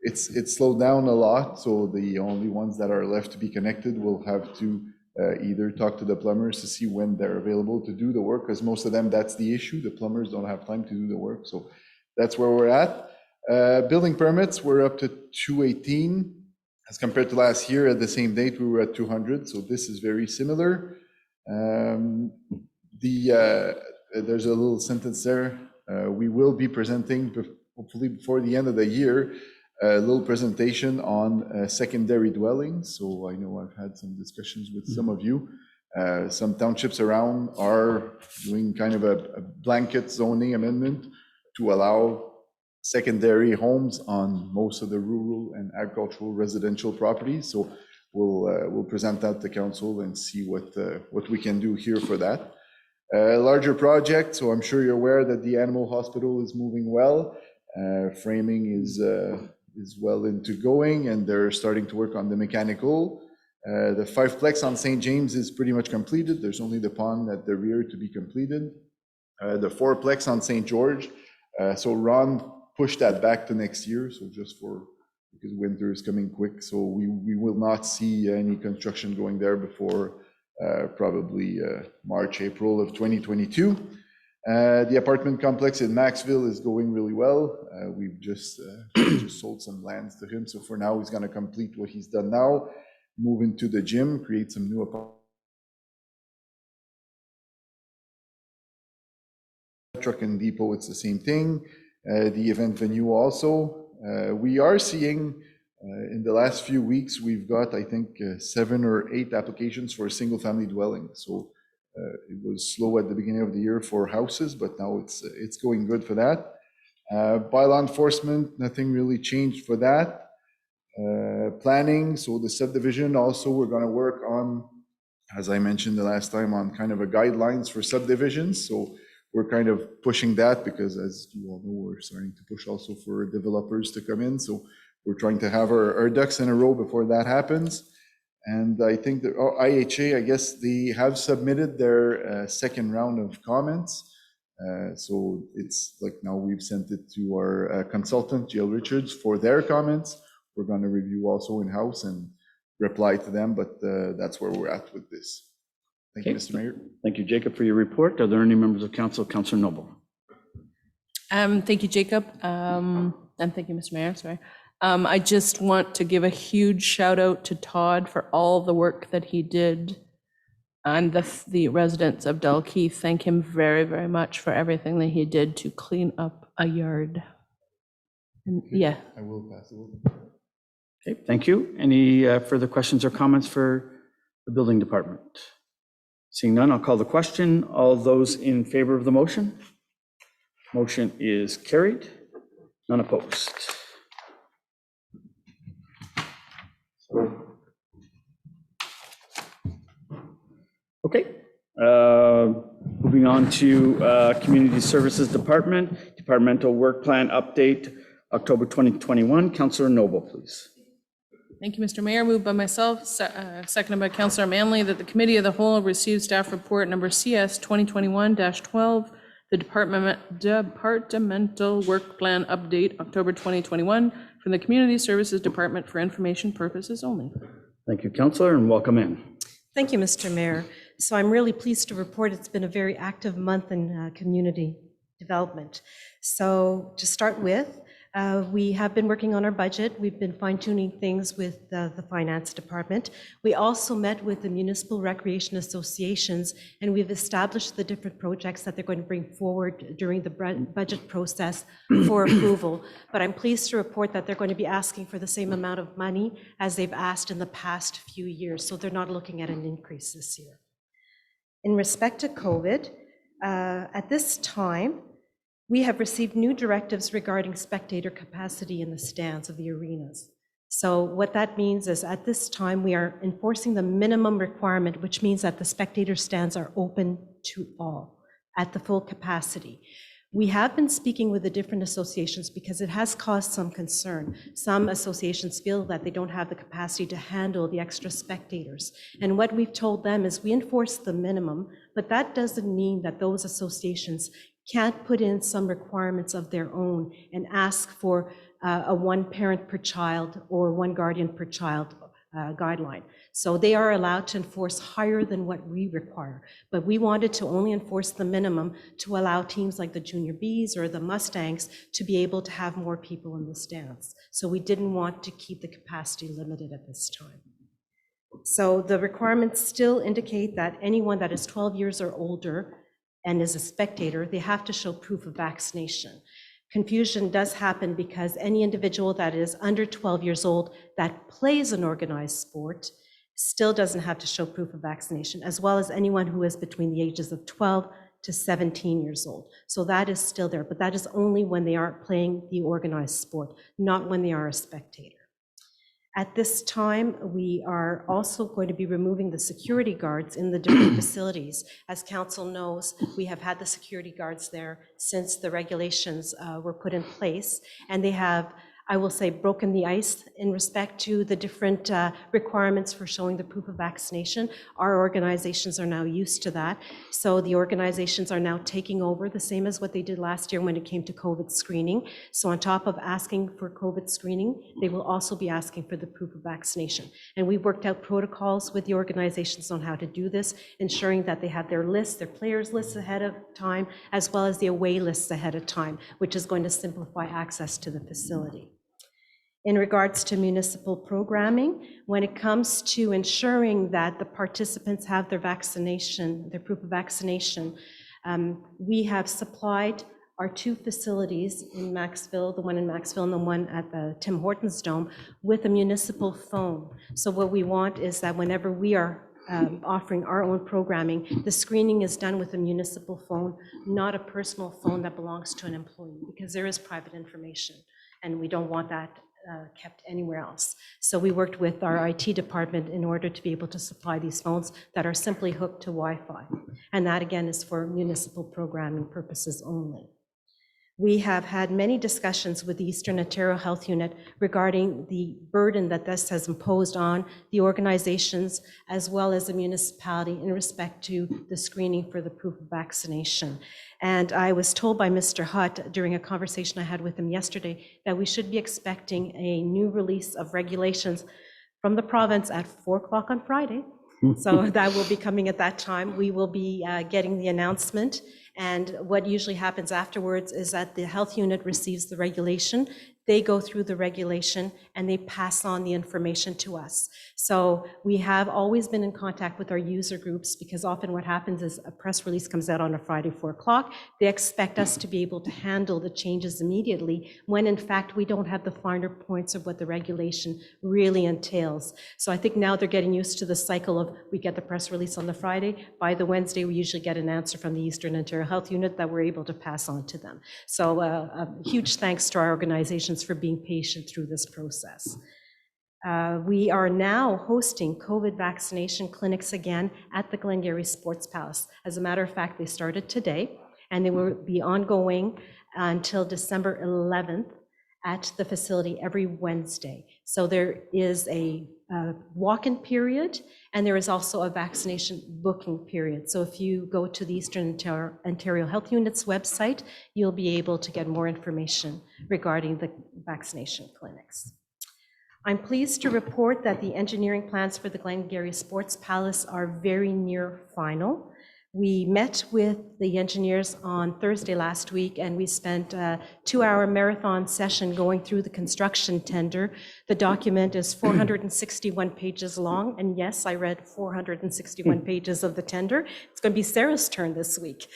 it's slowed down a lot. So the only ones that are left to be connected will have to either talk to the plumbers to see when they're available to do the work, because most of them, that's the issue. The plumbers don't have time to do the work. So that's where we're at. Building permits, we're up to 218. As compared to last year, at the same date, we were at 200. So this is very similar. There's a little sentence there. We will be presenting, hopefully before the end of the year, a little presentation on secondary dwellings. So I know I've had some discussions with some of you. Some townships around are doing kind of a blanket zoning amendment to allow secondary homes on most of the rural and agricultural residential properties. So we'll present that to council and see what we can do here for that. Larger project, so I'm sure you're aware that the animal hospital is moving well. Framing is well into going, and they're starting to work on the mechanical. The fiveplex on St. James is pretty much completed. There's only the pond at the rear to be completed. The fourplex on St. George. So Ron pushed that back to next year. So because winter is coming quick. So we will not see any construction going there before probably March, April of 2022. The apartment complex in Maxville is going really well. We've just sold some lands to him. So for now, he's going to complete what he's done now, move into the gym, create some new apartments. Truck and depot, it's the same thing. The event venue also. We are seeing in the last few weeks, we've got, I think, 7 or 8 applications for a single family dwelling. So it was slow at the beginning of the year for houses, but now it's going good for that. Bylaw enforcement, nothing really changed for that. Planning, so the subdivision also, we're going to work on, as I mentioned the last time, on kind of a guidelines for subdivisions. So we're kind of pushing that because, as you all know, we're starting to push also for developers to come in. So we're trying to have our ducks in a row before that happens. And I think that IHA, I guess they have submitted their second round of comments. So it's like now we've sent it to our consultant, Jill Richards, for their comments. We're going to review also in-house and reply to them, but that's where we're at with this. Thank you, Mr. Mayor. Thank you, Jacob, for your report. Are there any members of council? Councillor Noble. Thank you, Jacob, and thank you, Mr. Mayor, sorry. I just want to give a huge shout out to Todd for all the work that he did. And the residents of Dalkeith thank him very, very much for everything that he did to clean up a yard. And, yeah. I will pass it over. Okay, thank you. Any further questions or comments for the building department? Seeing none, I'll call the question. All those in favor of the motion? Motion is carried. None opposed. Okay, moving on to Community Services Department, Departmental Work Plan Update, October 2021. Councillor Noble, please. Thank you, Mr. Mayor. Moved by myself, seconded by Councillor Manley, that the Committee of the Whole receive staff report number CS 2021-12, the Departmental Work Plan Update, October 2021, from the Community Services Department for information purposes only. Thank you, Councillor, and welcome in. Thank you, Mr. Mayor. So I'm really pleased to report it's been a very active month in community development. So to start with, we have been working on our budget. We've been fine-tuning things with the finance department. We also met with the municipal recreation associations, and we've established the different projects that they're going to bring forward during the budget process for approval. But I'm pleased to report that they're going to be asking for the same amount of money as they've asked in the past few years. So they're not looking at an increase this year. In respect to COVID, at this time, we have received new directives regarding spectator capacity in the stands of the arenas. So what that means is at this time, we are enforcing the minimum requirement, which means that the spectator stands are open to all at the full capacity. We have been speaking with the different associations because it has caused some concern. Some associations feel that they don't have the capacity to handle the extra spectators. And what we've told them is we enforce the minimum, but that doesn't mean that those associations can't put in some requirements of their own and ask for a 1 parent per child or 1 guardian per child guideline. So they are allowed to enforce higher than what we require. But we wanted to only enforce the minimum to allow teams like the Junior Bees or the Mustangs to be able to have more people in the stands. So we didn't want to keep the capacity limited at this time. So the requirements still indicate that anyone that is 12 years or older and is a spectator, they have to show proof of vaccination. Confusion does happen because any individual that is under 12 years old that plays an organized sport still doesn't have to show proof of vaccination, as well as anyone who is between the ages of 12 to 17 years old. So that is still there, but that is only when they aren't playing the organized sport, not when they are a spectator. At this time, we are also going to be removing the security guards in the different facilities. As council knows, we have had the security guards there since the regulations were put in place, and they have, I will say, broken the ice in respect to the different requirements for showing the proof of vaccination. Our organizations are now used to that. So the organizations are now taking over, the same as what they did last year when it came to COVID screening. So on top of asking for COVID screening, they will also be asking for the proof of vaccination. And we worked out protocols with the organizations on how to do this, ensuring that they have their lists, their players lists ahead of time, as well as the away lists ahead of time, which is going to simplify access to the facility. In regards to municipal programming, when it comes to ensuring that the participants have their vaccination, their proof of vaccination, we have supplied our two facilities in Maxville, the one in Maxville and the one at the Tim Hortons Dome, with a municipal phone. So what we want is that whenever we are offering our own programming, the screening is done with a municipal phone, not a personal phone that belongs to an employee, because there is private information, and we don't want that kept anywhere else. So we worked with our IT department in order to be able to supply these phones that are simply hooked to Wi-Fi. And that again is for municipal programming purposes only. We have had many discussions with the Eastern Ontario Health Unit regarding the burden that this has imposed on the organizations as well as the municipality in respect to the screening for the proof of vaccination. And I was told by Mr. Hutt during a conversation I had with him yesterday that we should be expecting a new release of regulations from the province at 4 o'clock on Friday. So that will be coming at that time. We will be getting the announcement. And what usually happens afterwards is that the health unit receives the regulation, they go through the regulation, and they pass on the information to us. So we have always been in contact with our user groups, because often what happens is a press release comes out on a Friday, 4 o'clock. They expect us to be able to handle the changes immediately, when in fact we don't have the finer points of what the regulation really entails. So I think now they're getting used to the cycle of, we get the press release on the Friday, by the Wednesday we usually get an answer from the Eastern Ontario Health Unit that we're able to pass on to them. So a huge thanks to our organizations for being patient through this process. We are now hosting COVID vaccination clinics again at the Glengarry Sports Palace. As a matter of fact, they started today, and they will be ongoing until December 11th at the facility every Wednesday. So there is a walk-in period, and there is also a vaccination booking period. So if you go to the Eastern Ontario Health Unit's website, you'll be able to get more information regarding the vaccination clinics. I'm pleased to report that the engineering plans for the Glengarry Sports Palace are very near final. We met with the engineers on Thursday last week, and we spent a 2-hour marathon session going through the construction tender. The document is 461 pages long, and yes, I read 461 pages of the tender. It's going to be Sarah's turn this week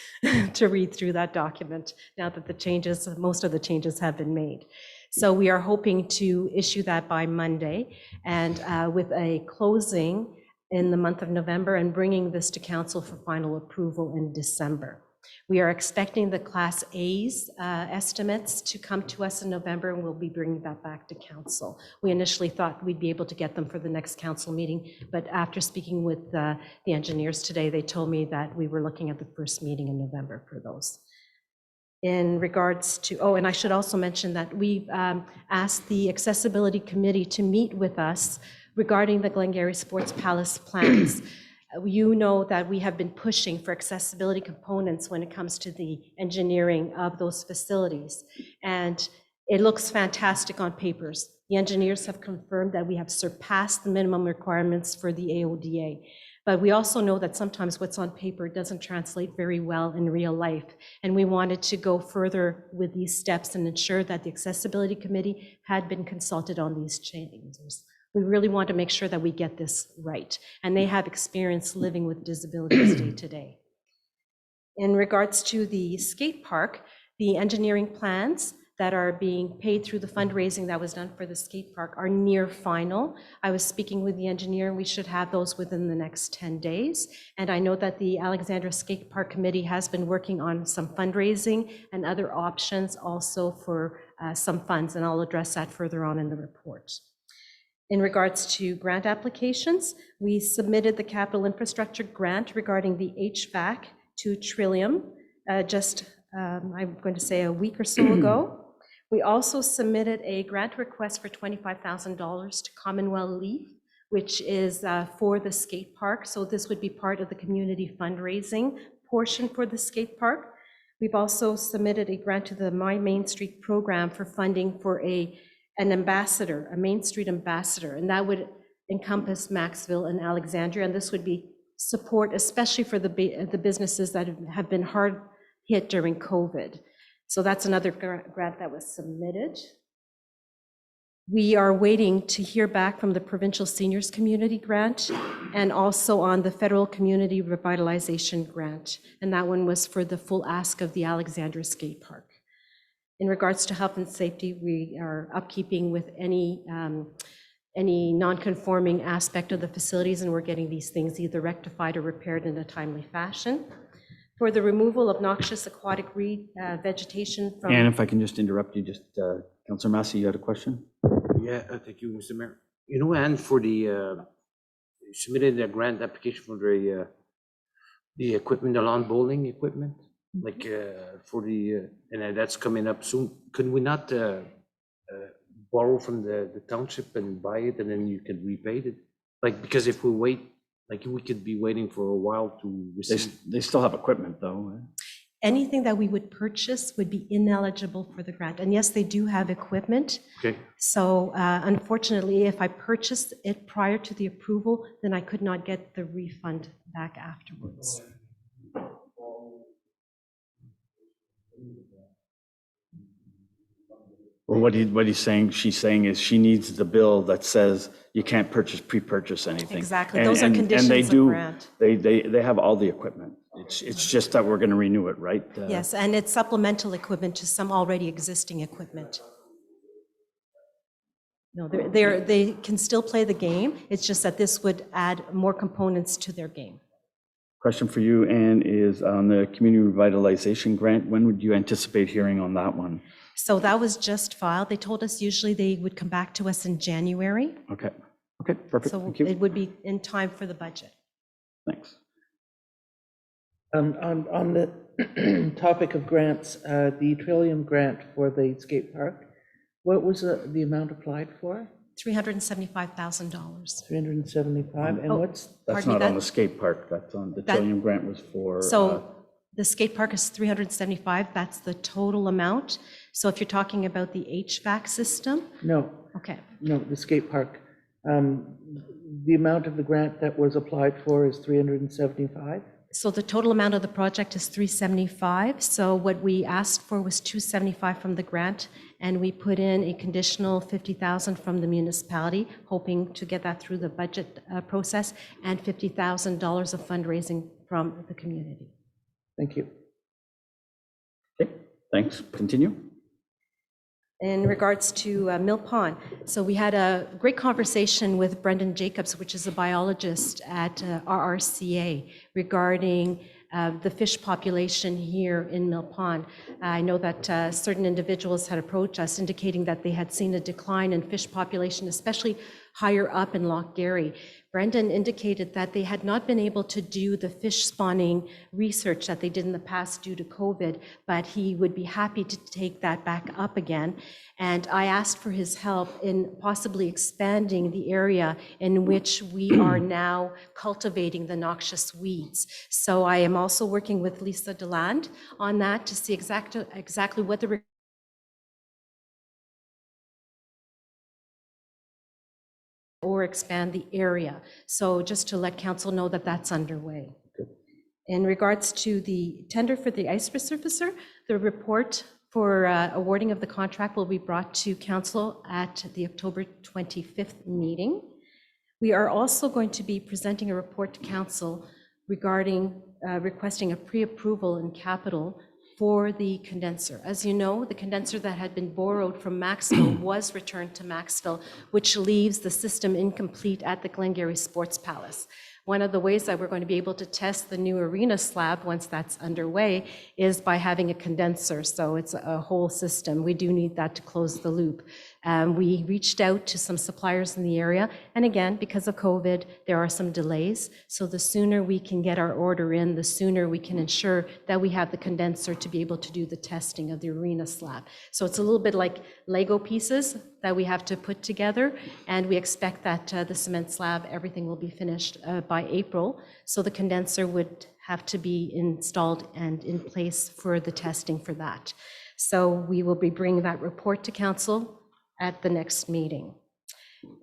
to read through that document now that the changes, most of the changes have been made. So we are hoping to issue that by Monday, and with a closing in the month of November, and bringing this to council for final approval in December. We are expecting the Class A's estimates to come to us in November, and we'll be bringing that back to council. We initially thought we'd be able to get them for the next council meeting, but after speaking with the engineers today, they told me that we were looking at the first meeting in November for those. In regards to, oh, and I should also mention that we've asked the Accessibility Committee to meet with us regarding the Glengarry Sports Palace plans. You know that we have been pushing for accessibility components when it comes to the engineering of those facilities. And it looks fantastic on papers. The engineers have confirmed that we have surpassed the minimum requirements for the AODA. But we also know that sometimes what's on paper doesn't translate very well in real life. And we wanted to go further with these steps and ensure that the Accessibility Committee had been consulted on these changes. We really want to make sure that we get this right. And they have experience living with disabilities day to day. In regards to the skate park, the engineering plans that are being paid through the fundraising that was done for the skate park are near final. I was speaking with the engineer, and we should have those within the next 10 days. And I know that the Alexandra Skate Park Committee has been working on some fundraising and other options also for some funds, and I'll address that further on in the report. In regards to grant applications, we submitted the capital infrastructure grant regarding the HVAC to Trillium I'm going to say a week or so ago. We also submitted a grant request for $25,000 to Commonwealth Leaf, which is for the skate park. So this would be part of the community fundraising portion for the skate park. We've also submitted a grant to the My Main Street program for funding for an ambassador, a Main Street ambassador, and that would encompass Maxville and Alexandria. And this would be support, especially for the businesses that have been hard hit during COVID. So that's another grant that was submitted. We are waiting to hear back from the Provincial Seniors Community Grant and also on the Federal Community Revitalization Grant. And that one was for the full ask of the Alexandra Skate Park. In regards to health and safety, we are upkeeping with any non-conforming aspect of the facilities, and we're getting these things either rectified or repaired in a timely fashion. For the removal of noxious aquatic reed vegetation from... And if I can just interrupt you, Councillor Massey, you had a question? Yeah, thank you, Mr. Mayor. You know, and for the, you submitted a grant application for the equipment, the lawn bowling equipment, like for the, and that's coming up soon. Could we not borrow from the township and buy it, and then you can repay it? Like, because if we wait, like we could be waiting for a while to receive. They still have equipment though. Anything that we would purchase would be ineligible for the grant. And yes, they do have equipment. Okay. So unfortunately, if I purchased it prior to the approval, then I could not get the refund back afterwards. Well, she's saying is she needs the bill that says you can't pre-purchase anything. Exactly. Those are conditions and they of do, grant. They have all the equipment. It's just that we're going to renew it, right? Yes, and it's supplemental equipment to some already existing equipment. No, they can still play the game. It's just that this would add more components to their game. Question for you, Anne, is on the community revitalization grant. When would you anticipate hearing on that one? So that was just filed. They told us usually they would come back to us in January. Okay, perfect. So Thank you. it would be in time for the budget. Thanks. On the topic of grants, the Trillium grant for the skate park, what was the amount applied for? $375,000. 375, and what's? That's Pardon me, not on the skate park. That's on the Trillium grant was for. So the skate park is 375. That's the total amount. So if you're talking about the HVAC system, No, okay. no, the skate park. The amount of the grant that was applied for is 375? So the total amount of the project is 375. So what we asked for was 275 from the grant, and we put in a conditional 50,000 from the municipality, hoping to get that through the budget process, and $50,000 of fundraising from the community. Thank you. Okay, thanks. Continue. In regards to Mill Pond, so we had a great conversation with Brendan Jacobs, which is a biologist at RRCA, regarding the fish population here in Mill Pond. I know that certain individuals had approached us indicating that they had seen a decline in fish population, especially higher up in Loch Garry. Brendan indicated that they had not been able to do the fish spawning research that they did in the past due to COVID, but he would be happy to take that back up again. And I asked for his help in possibly expanding the area in which we are now cultivating the noxious weeds. So I am also working with Lisa Deland on that to see exactly what the or expand the area. So just to let council know that that's underway. In regards to the tender for the ice resurfacer, the report for awarding of the contract will be brought to council at the October 25th meeting. We are also going to be presenting a report to council regarding requesting a pre-approval in capital for the condenser. As you know, the condenser that had been borrowed from Maxville was returned to Maxville, which leaves the system incomplete at the Glengarry Sports Palace. One of the ways that we're going to be able to test the new arena slab once that's underway is by having a condenser. So it's a whole system. We do need that to close the loop. We reached out to some suppliers in the area. And again, because of COVID, there are some delays. So the sooner we can get our order in, the sooner we can ensure that we have the condenser to be able to do the testing of the arena slab. So it's a little bit like Lego pieces that we have to put together. And we expect that the cement slab, everything will be finished by April. So the condenser would have to be installed and in place for the testing for that. So we will be bringing that report to council at the next meeting.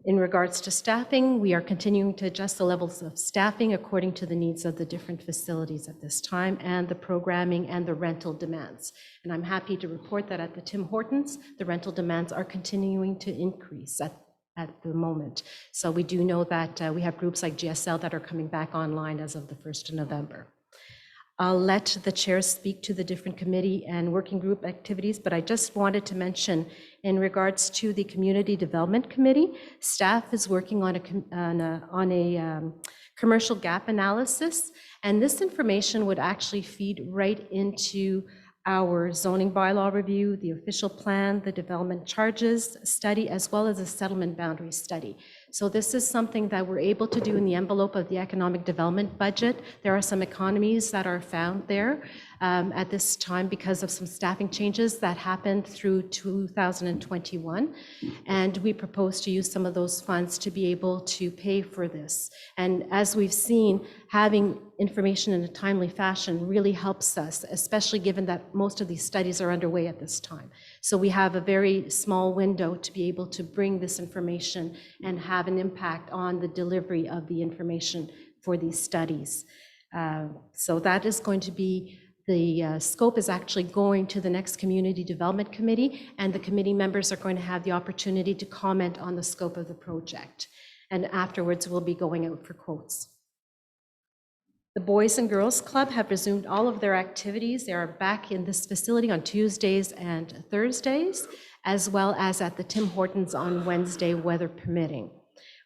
In regards to staffing, we are continuing to adjust the levels of staffing according to the needs of the different facilities at this time and the programming and the rental demands. And I'm happy to report that at the Tim Hortons, the rental demands are continuing to increase at the moment. So we do know that we have groups like GSL that are coming back online as of the 1st of November. I'll let the chairs speak to the different committee and working group activities, but I just wanted to mention in regards to the Community Development Committee, staff is working on a commercial gap analysis, and this information would actually feed right into our zoning bylaw review, the official plan, the development charges study, as well as a settlement boundary study. So this is something that we're able to do in the envelope of the economic development budget. There are some economies that are found there at this time because of some staffing changes that happened through 2021. And we propose to use some of those funds to be able to pay for this. And as we've seen, having information in a timely fashion really helps us, especially given that most of these studies are underway at this time. So we have a very small window to be able to bring this information and have an impact on the delivery of the information for these studies. So that is going to be, the scope is actually going to the next Community Development Committee, and the committee members are going to have the opportunity to comment on the scope of the project. And afterwards, we'll be going out for quotes. The Boys and Girls Club have resumed all of their activities. They are back in this facility on Tuesdays and Thursdays, as well as at the Tim Hortons on Wednesday, weather permitting.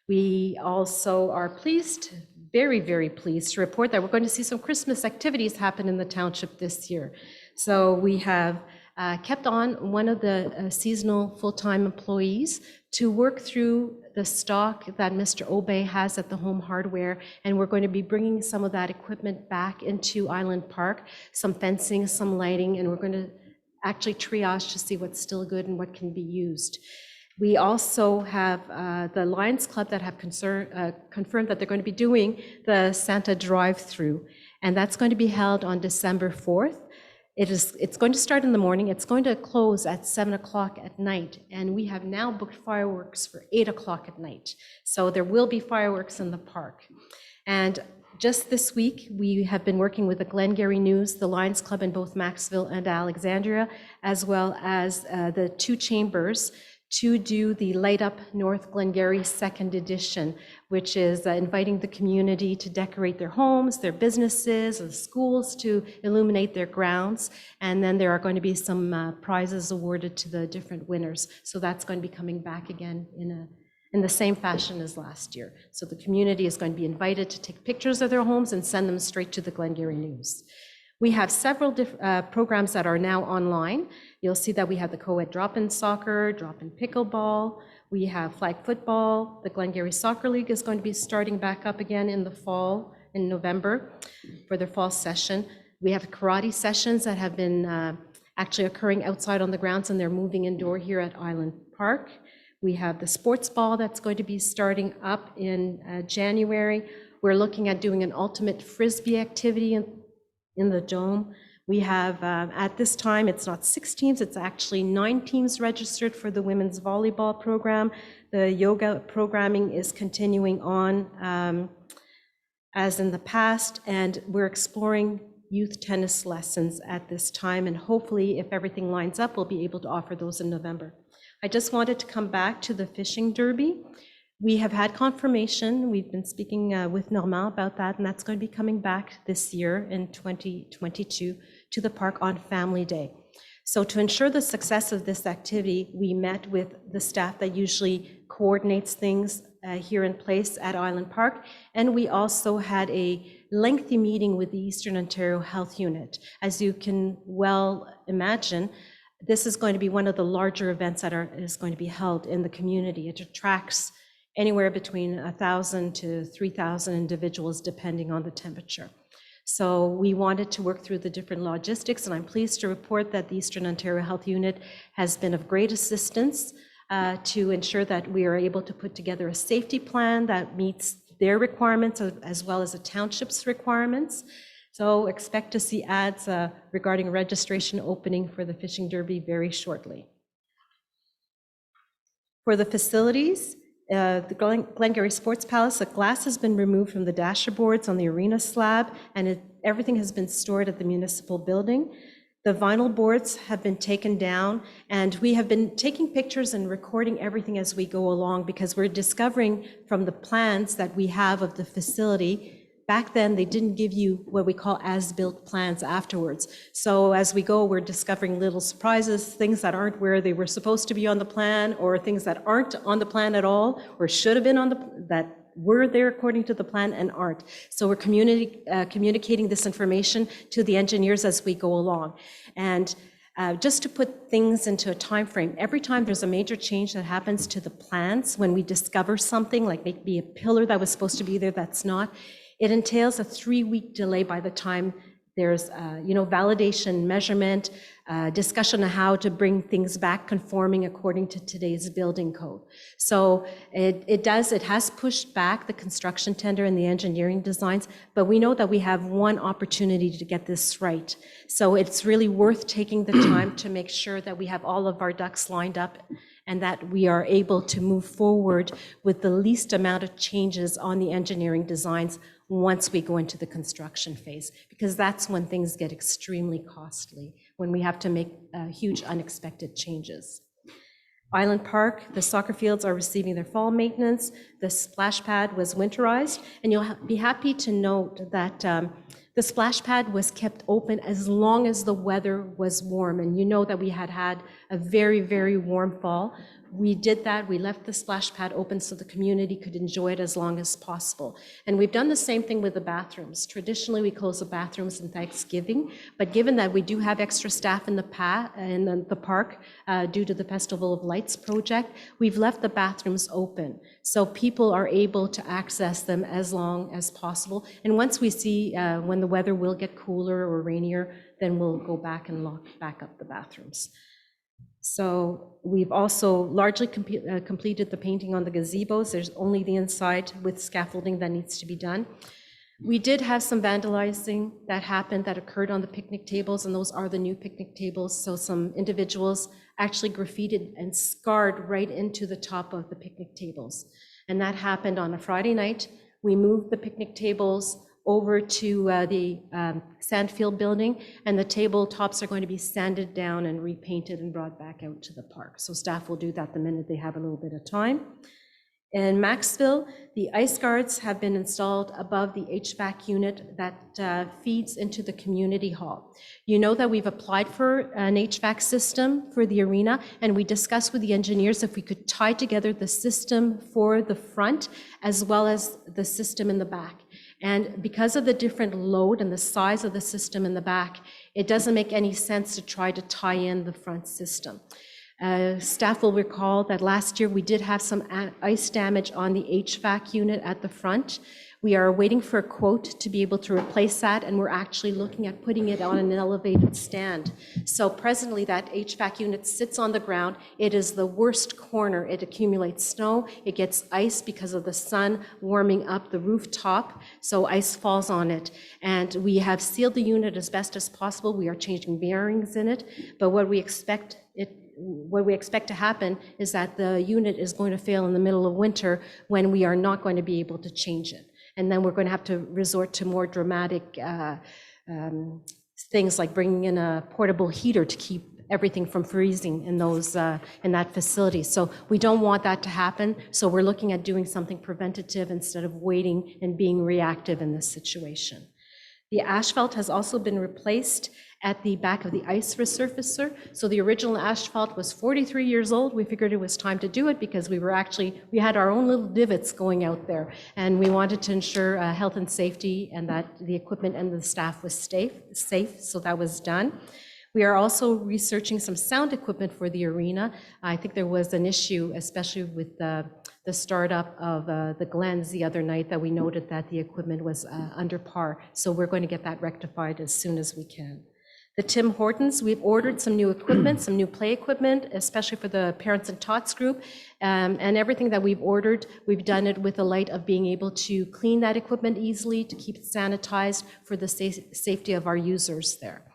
We also are pleased, very, very pleased to report that we're going to see some Christmas activities happen in the township this year. So we have kept on one of the seasonal full-time employees to work through the stock that Mr. Obey has at the Home Hardware, and we're going to be bringing some of that equipment back into Island Park, some fencing, some lighting, and we're going to actually triage to see what's still good and what can be used. We also have the Lions Club that have confirmed that they're going to be doing the Santa drive-through, and that's going to be held on December 4th. It's going to start in the morning. It's going to close at 7 o'clock at night, and we have now booked fireworks for 8 o'clock at night. So there will be fireworks in the park. And just this week, we have been working with the Glengarry News, the Lions Club in both Maxville and Alexandria, as well as the two chambers to do the Light Up North Glengarry second edition, which is inviting the community to decorate their homes, their businesses, and schools to illuminate their grounds. And then there are going to be some prizes awarded to the different winners. So that's going to be coming back again in the same fashion as last year. So the community is going to be invited to take pictures of their homes and send them straight to the Glengarry News. We have several programs that are now online. You'll see that we have the co-ed drop-in soccer, drop-in pickleball. We have flag football. The Glengarry Soccer League is going to be starting back up again in the fall, in November, for their fall session. We have karate sessions that have been actually occurring outside on the grounds, and they're moving indoor here at Island Park. We have the sports ball that's going to be starting up in January. We're looking at doing an ultimate frisbee activity in the Dome. We have, at this time, it's not 6 teams, it's actually 9 teams registered for the women's volleyball program. The yoga programming is continuing on as in the past, and we're exploring youth tennis lessons at this time, and hopefully, if everything lines up, we'll be able to offer those in November. I just wanted to come back to the fishing derby. We have had confirmation. We've been speaking with Normand about that, and that's going to be coming back this year in 2022 to the park on Family Day. So to ensure the success of this activity, we met with the staff that usually coordinates things here in place at Island Park, and we also had a lengthy meeting with the Eastern Ontario Health Unit. As you can well imagine, this is going to be one of the larger events that is going to be held in the community. It attracts anywhere between 1,000 to 3,000 individuals, depending on the temperature. So we wanted to work through the different logistics, and I'm pleased to report that the Eastern Ontario Health Unit has been of great assistance to ensure that we are able to put together a safety plan that meets their requirements as well as the township's requirements. So expect to see ads regarding registration opening for the Fishing Derby very shortly. For the facilities, the Glengarry Sports Palace, the glass has been removed from the dasher boards on the arena slab, and everything has been stored at the municipal building. The vinyl boards have been taken down, and we have been taking pictures and recording everything as we go along, because we're discovering from the plans that we have of the facility. Back then, they didn't give you what we call as-built plans afterwards. So as we go, we're discovering little surprises, things that aren't where they were supposed to be on the plan, or things that aren't on the plan at all, or should have been on that were there according to the plan and aren't. So we're communicating this information to the engineers as we go along. And just to put things into a time frame, every time there's a major change that happens to the plans, when we discover something, like maybe a pillar that was supposed to be there that's not, it entails a 3-week delay by the time there's validation, measurement, discussion on how to bring things back conforming according to today's building code. So it has pushed back the construction tender and the engineering designs, but we know that we have one opportunity to get this right. So it's really worth taking the time to make sure that we have all of our ducks lined up and that we are able to move forward with the least amount of changes on the engineering designs once we go into the construction phase, because that's when things get extremely costly, when we have to make huge unexpected changes. Island Park, the soccer fields are receiving their fall maintenance. The splash pad was winterized, and you'll be happy to note that the splash pad was kept open as long as the weather was warm. And you know that we had a very, very warm fall. We did that. We left the splash pad open so the community could enjoy it as long as possible. And we've done the same thing with the bathrooms. Traditionally, we close the bathrooms in Thanksgiving, but given that we do have extra staff in the park due to the Festival of Lights project, we've left the bathrooms open. So people are able to access them as long as possible. And once we see when the weather will get cooler or rainier, then we'll go back and lock back up the bathrooms. So we've also largely completed the painting on the gazebos. There's only the inside with scaffolding that needs to be done. We did have some vandalizing that occurred on the picnic tables, and those are the new picnic tables. So some individuals actually graffitied and scarred right into the top of the picnic tables. And that happened on a Friday night. We moved the picnic tables over to the Sandfield building, and the tabletops are going to be sanded down and repainted and brought back out to the park. So staff will do that the minute they have a little bit of time. In Maxville, the ice guards have been installed above the HVAC unit that feeds into the community hall. You know that we've applied for an HVAC system for the arena, and we discussed with the engineers if we could tie together the system for the front as well as the system in the back. And because of the different load and the size of the system in the back, it doesn't make any sense to try to tie in the front system. Staff will recall that last year we did have some ice damage on the HVAC unit at the front. We are waiting for a quote to be able to replace that, and we're actually looking at putting it on an elevated stand. So presently that HVAC unit sits on the ground. It is the worst corner. It accumulates snow. It gets ice because of the sun warming up the rooftop, so ice falls on it. And we have sealed the unit as best as possible. We are changing bearings in it, but what we expect to happen is that the unit is going to fail in the middle of winter when we are not going to be able to change it. And then we're going to have to resort to more dramatic things like bringing in a portable heater to keep everything from freezing in that facility. So we don't want that to happen. So we're looking at doing something preventative instead of waiting and being reactive in this situation. The asphalt has also been replaced, at the back of the ice resurfacer. So the original asphalt was 43 years old. We figured it was time to do it because we had our own little divots going out there, and we wanted to ensure health and safety and that the equipment and the staff was safe, so that was done. We are also researching some sound equipment for the arena. I think there was an issue, especially with the startup of the Glens the other night, that we noted that the equipment was under par. So we're going to get that rectified as soon as we can. The Tim Hortons, we've ordered some new equipment, some new play equipment, especially for the parents and tots group. And everything that we've ordered, we've done it with the light of being able to clean that equipment easily, to keep it sanitized for the safety of our users there.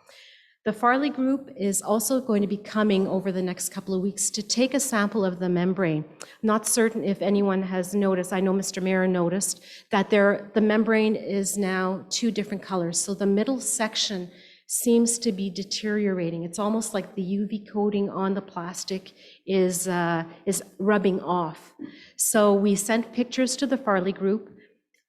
The Farley Group is also going to be coming over the next couple of weeks to take a sample of the membrane. Not certain if anyone has noticed, I know Mr. Mayor noticed, that the membrane is now 2 different colors. So the middle section seems to be deteriorating. It's almost like the UV coating on the plastic is rubbing off. So we sent pictures to the Farley Group.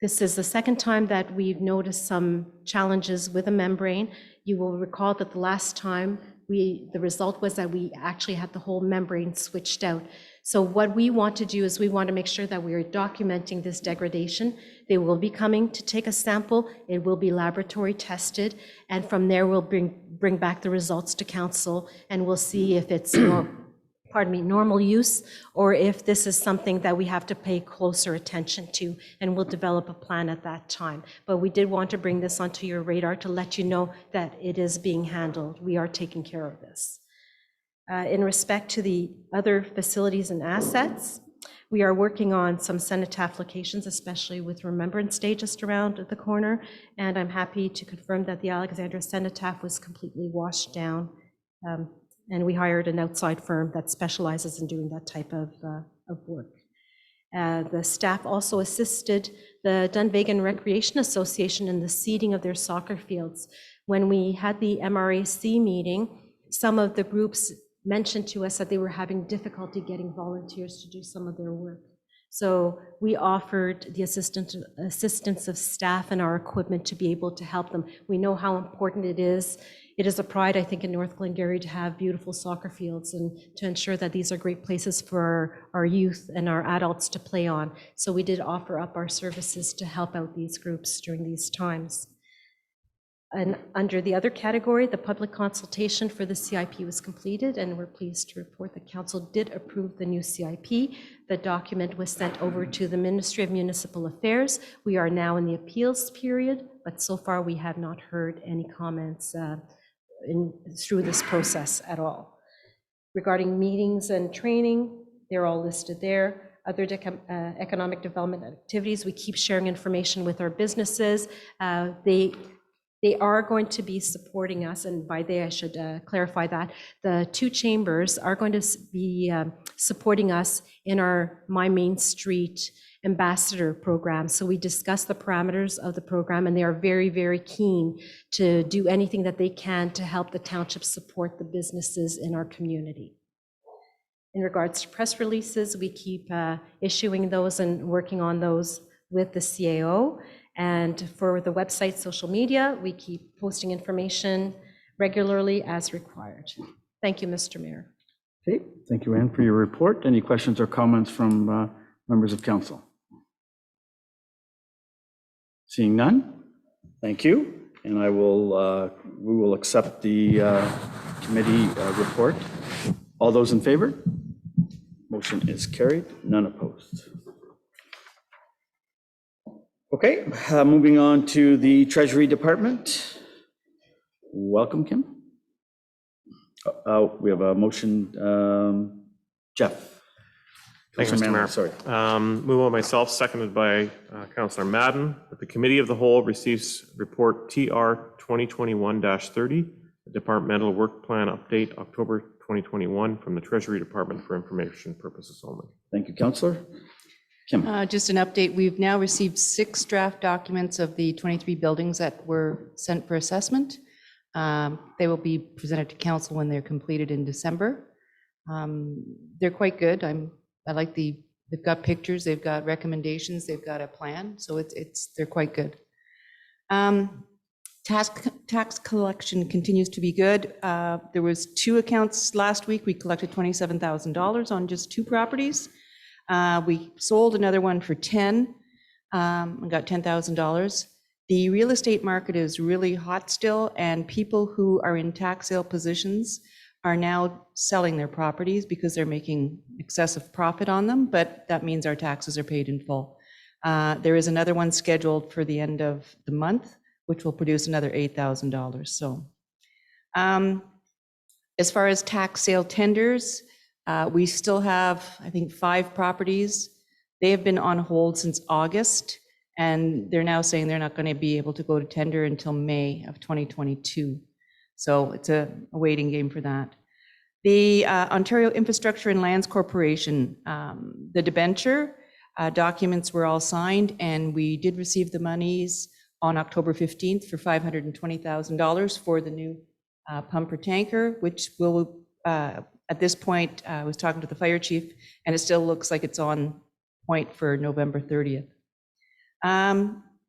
This is the second time that we've noticed some challenges with a membrane. You will recall that the last time the result was that we actually had the whole membrane switched out. So what we want to do is we want to make sure that we are documenting this degradation. They will be coming to take a sample. It will be laboratory tested, and from there we'll bring back the results to council, and we'll see if it's normal use, or if this is something that we have to pay closer attention to, and we'll develop a plan at that time. But we did want to bring this onto your radar to let you know that it is being handled. We are taking care of this. In respect to the other facilities and assets, we are working on some cenotaph locations, especially with Remembrance Day just around the corner, and I'm happy to confirm that the Alexandra Cenotaph was completely washed down. And we hired an outside firm that specializes in doing that type of work. The staff also assisted the Dunvegan Recreation Association in the seeding of their soccer fields. When we had the MRAC meeting, some of the groups mentioned to us that they were having difficulty getting volunteers to do some of their work. So we offered the assistance of staff and our equipment to be able to help them. We know how important it is. It is a pride, I think, in North Glengarry to have beautiful soccer fields and to ensure that these are great places for our youth and our adults to play on. So we did offer up our services to help out these groups during these times. And under the other category, the public consultation for the CIP was completed, and we're pleased to report that council did approve the new CIP. The document was sent over to the Ministry of Municipal Affairs. We are now in the appeals period, but so far we have not heard any comments through this process at all. Regarding meetings and training, they're all listed there. Other economic development activities, we keep sharing information with our businesses. They are going to be supporting us, and by they I should clarify that. The 2 chambers are going to be supporting us in our My Main Street ambassador program. So we discussed the parameters of the program, and they are very, very keen to do anything that they can to help the township support the businesses in our community. In regards to press releases, we keep issuing those and working on those with the CAO. And for the website, social media, we keep posting information regularly as required. Thank you, Mr. Mayor. Okay, thank you, Ann, for your report. Any questions or comments from members of council? Seeing none, thank you. And we will accept the committee report. All those in favor? Motion is carried, none opposed. Okay, moving on to the Treasury Department. Welcome, Kim. We have a motion, Jeff. Thank you, Councilor Mr. Mayor. Sorry. Move on myself, seconded by Councillor Madden, that the Committee of the Whole receives report TR 2021-30, the Departmental Work Plan Update, October 2021, from the Treasury Department for information purposes only. Thank you, Councillor. Kim. Just an update, we've now received 6 draft documents of the 23 buildings that were sent for assessment. They will be presented to council when they're completed in December. They're quite good. I like they've got pictures, they've got recommendations, they've got a plan, so they're quite good. 10 Tax collection continues to be good. There was 2 accounts last week. We collected $27,000 on just 2 properties. We sold another one for 10 and got $10,000. The real estate market is really hot still, and people who are in tax sale positions are now selling their properties because they're making excessive profit on them, but that means our taxes are paid in full. There is another one scheduled for the end of the month, which will produce another $8,000. So as far as tax sale tenders, we still have, I think, 5 properties. They have been on hold since August, and they're now saying they're not going to be able to go to tender until May of 2022. So it's a waiting game for that. The Ontario Infrastructure and Lands Corporation, the debenture documents were all signed, and we did receive the monies on October 15th for $520,000 for the new pumper tanker, which will, at this point, I was talking to the fire chief, and it still looks like it's on point for November 30th.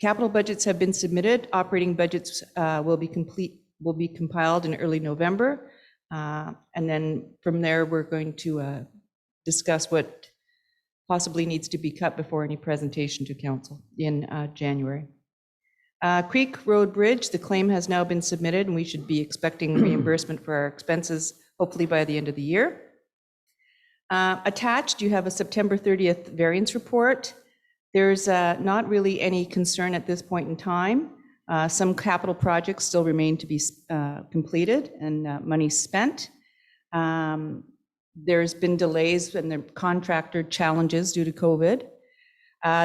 Capital budgets have been submitted. Operating budgets will be compiled in early November. And then from there, we're going to discuss what possibly needs to be cut before any presentation to council in January. Creek Road Bridge, the claim has now been submitted, and we should be expecting reimbursement for our expenses hopefully by the end of the year. Attached, you have a September 30th variance report. There's not really any concern at this point in time. Some capital projects still remain to be completed and money spent. There's been delays and the contractor challenges due to COVID.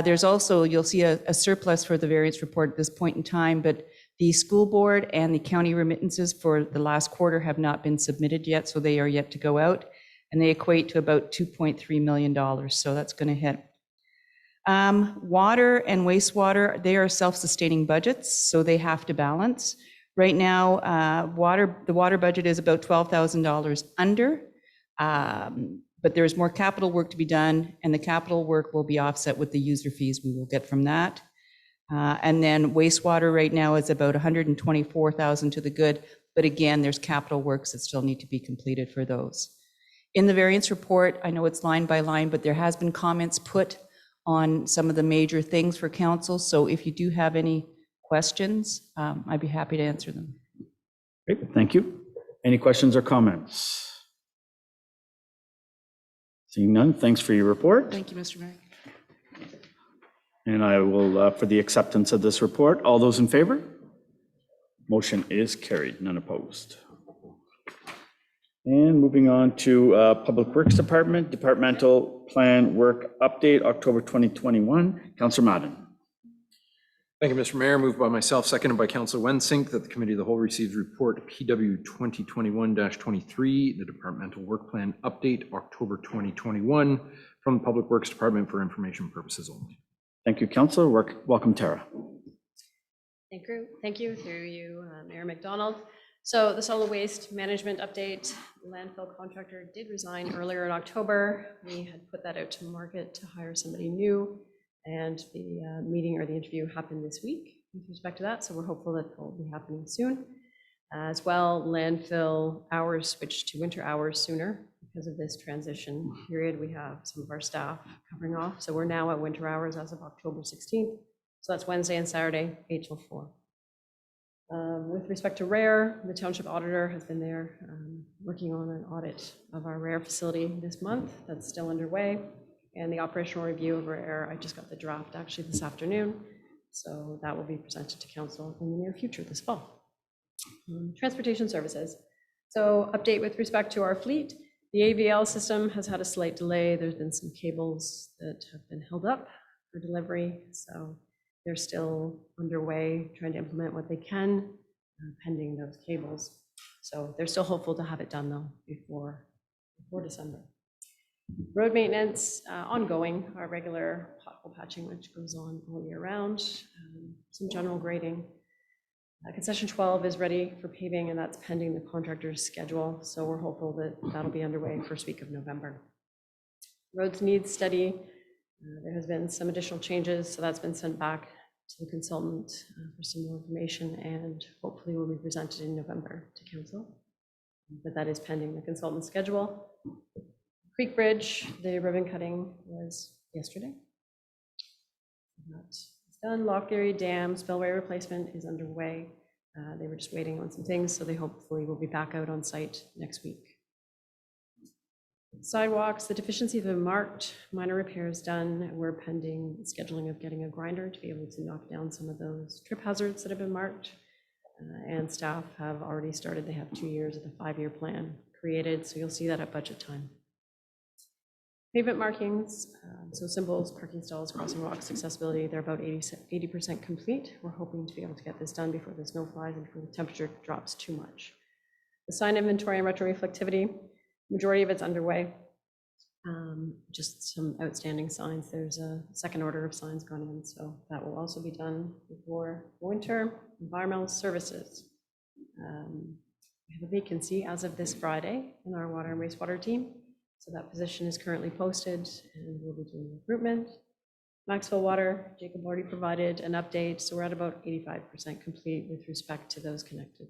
There's also, you'll see a surplus for the variance report at this point in time, but the school board and the county remittances for the last quarter have not been submitted yet, so they are yet to go out, and they equate to about $2.3 million, so that's going to hit. Water and wastewater, they are self-sustaining budgets, so they have to balance. Right now, the water budget is about $12,000 under, but there's more capital work to be done, and the capital work will be offset with the user fees we will get from that. And then wastewater right now is about $124,000 to the good, but again, there's capital works that still need to be completed for those. In the variance report, I know it's line by line, but there has been comments put on some of the major things for council. So if you do have any questions, I'd be happy to answer them. Great, thank you. Any questions or comments? Seeing none, thanks for your report. Thank you, Mr. Mayor. And I will, for the acceptance of this report, all those in favor? Motion is carried, none opposed. And moving on to Public Works Department, Departmental Plan Work Update, October 2021. Councillor Madden. Thank you, Mr. Mayor. Moved by myself, seconded by Councillor Wensink, that the Committee of the Whole receives report PW 2021-23, the Departmental Work Plan Update, October 2021, from the Public Works Department for information purposes only. Thank you, Councillor. Welcome, Tara. Thank you through you, Mayor McDonald. So the solid waste management update, landfill contractor did resign earlier in October. We had put that out to market to hire somebody new, and the meeting or the interview happened this week with respect to that. So we're hopeful that will be happening soon. As well, landfill hours switched to winter hours sooner because of this transition period. We have some of our staff covering off. So we're now at winter hours as of October 16th. So that's Wednesday and Saturday, 8 till 4. With respect to RARE, the township auditor has been there working on an audit of our RARE facility this month. That's still underway. And the operational review of RARE, I just got the draft actually this afternoon. So that will be presented to council in the near future this fall. Transportation services. So update with respect to our fleet. The AVL system has had a slight delay. There's been some cables that have been held up for delivery. So they're still underway, trying to implement what they can, pending those cables. So they're still hopeful to have it done though before December. Road maintenance, ongoing, our regular pothole patching, which goes on all year round, some general grading. Concession 12 is ready for paving, and that's pending the contractor's schedule. So we're hopeful that that'll be underway first week of November. Roads needs study. There has been some additional changes, so that's been sent back to the consultant for some more information, and hopefully will be presented in November to council. But that is pending the consultant's schedule. Creek Bridge, the ribbon cutting was yesterday. That's done. Lochgarry Dam spillway replacement is underway. They were just waiting on some things, so they hopefully will be back out on site next week. Sidewalks, the deficiencies have been marked, minor repairs done. We're pending scheduling of getting a grinder to be able to knock down some of those trip hazards that have been marked. And staff have already started. They have 2 years of the 5-year plan created, so you'll see that at budget time. Pavement markings, so symbols, parking stalls, crossing walks, accessibility, they're about 80% complete. We're hoping to be able to get this done before the snow flies and before the temperature drops too much. The sign inventory and retroreflectivity, majority of it's underway. Just some outstanding signs. There's a second order of signs gone in, so that will also be done before winter. Environmental services. We have a vacancy as of this Friday in our water and wastewater team. So that position is currently posted and we'll be doing recruitment. Maxwell Water, Jacob already provided an update. So we're at about 85% complete with respect to those connected.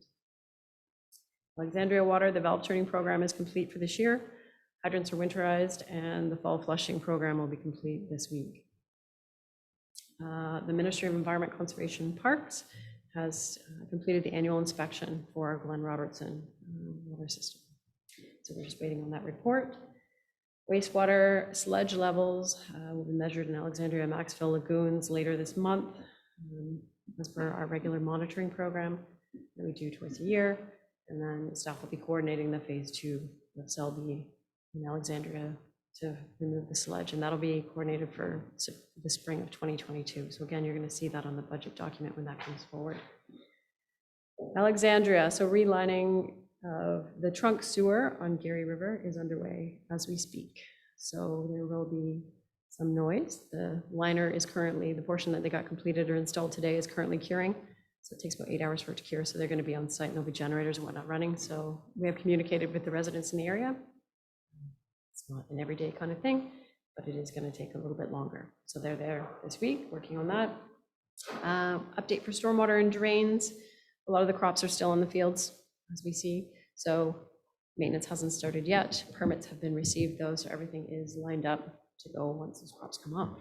Alexandria Water, the valve turning program is complete for this year. Hydrants are winterized and the fall flushing program will be complete this week. The Ministry of Environment, Conservation and Parks has completed the annual inspection for our Glen Robertson water system. So we're just waiting on that report. Wastewater sludge levels will be measured in Alexandria and Maxville lagoons later this month as per our regular monitoring program that we do twice a year. And then staff will be coordinating the phase 2 of Selby in Alexandria to remove the sludge, and that'll be coordinated for the spring of 2022. So again, you're going to see that on the budget document when that comes forward. Alexandria, so relining of the trunk sewer on Gary River is underway as we speak. So there will be some noise. The liner is currently, the portion that they got completed or installed today is currently curing. So it takes about 8 hours for it to cure. So they're going to be on site and there'll be generators and whatnot running. So we have communicated with the residents in the area. It's not an everyday kind of thing, but it is going to take a little bit longer. So they're there this week working on that. Update for stormwater and drains. A lot of the crops are still in the fields, as we see. So maintenance hasn't started yet. Permits have been received though, so everything is lined up to go once those crops come up.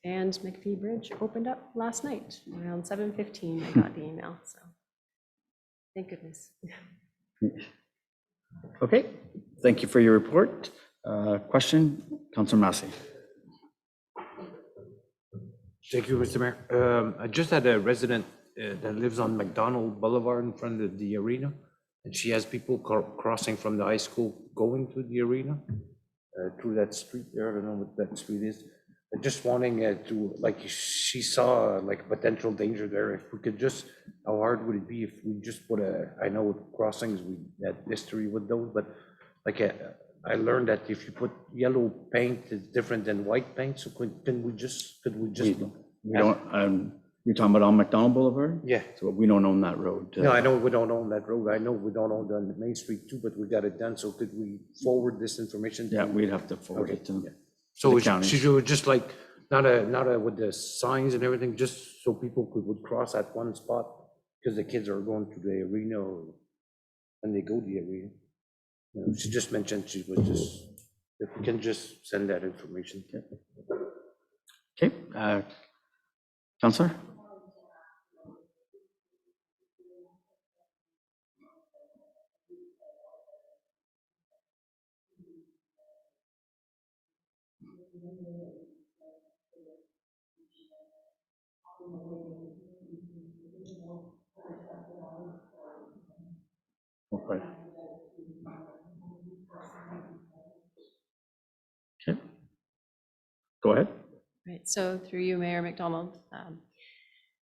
And McPhee Bridge opened up last night around 7:15. I got the email, so thank goodness. Okay, thank you for your report. Question, Councilor Massey. Thank you, Mr. Mayor. I just had a resident that lives on McDonald Boulevard in front of the arena, and she has people crossing from the high school going to the arena through that street there. I don't know what that street is. But just wanting to, like, she saw like potential danger there. If we could just, how hard would it be if we just put I know with crossings we had history with those, but like I learned that if you put yellow paint, it's different than white paint. So could we just? We don't, you're talking about on McDonald Boulevard? Yeah. So we don't own that road. No, I know we don't own that road. I know we don't own the Main Street too, but we got it done. So could we forward this information? Yeah, we'd have to forward it to them. So the county. she would just like, not a with the signs and everything, just so people would cross at one spot, because the kids are going to the arena or when they go to the arena. You know, she just mentioned she was just, if we can just send that information. Okay, Councilor? Okay. Okay. Go ahead. Right, so through you, Mayor McDonald,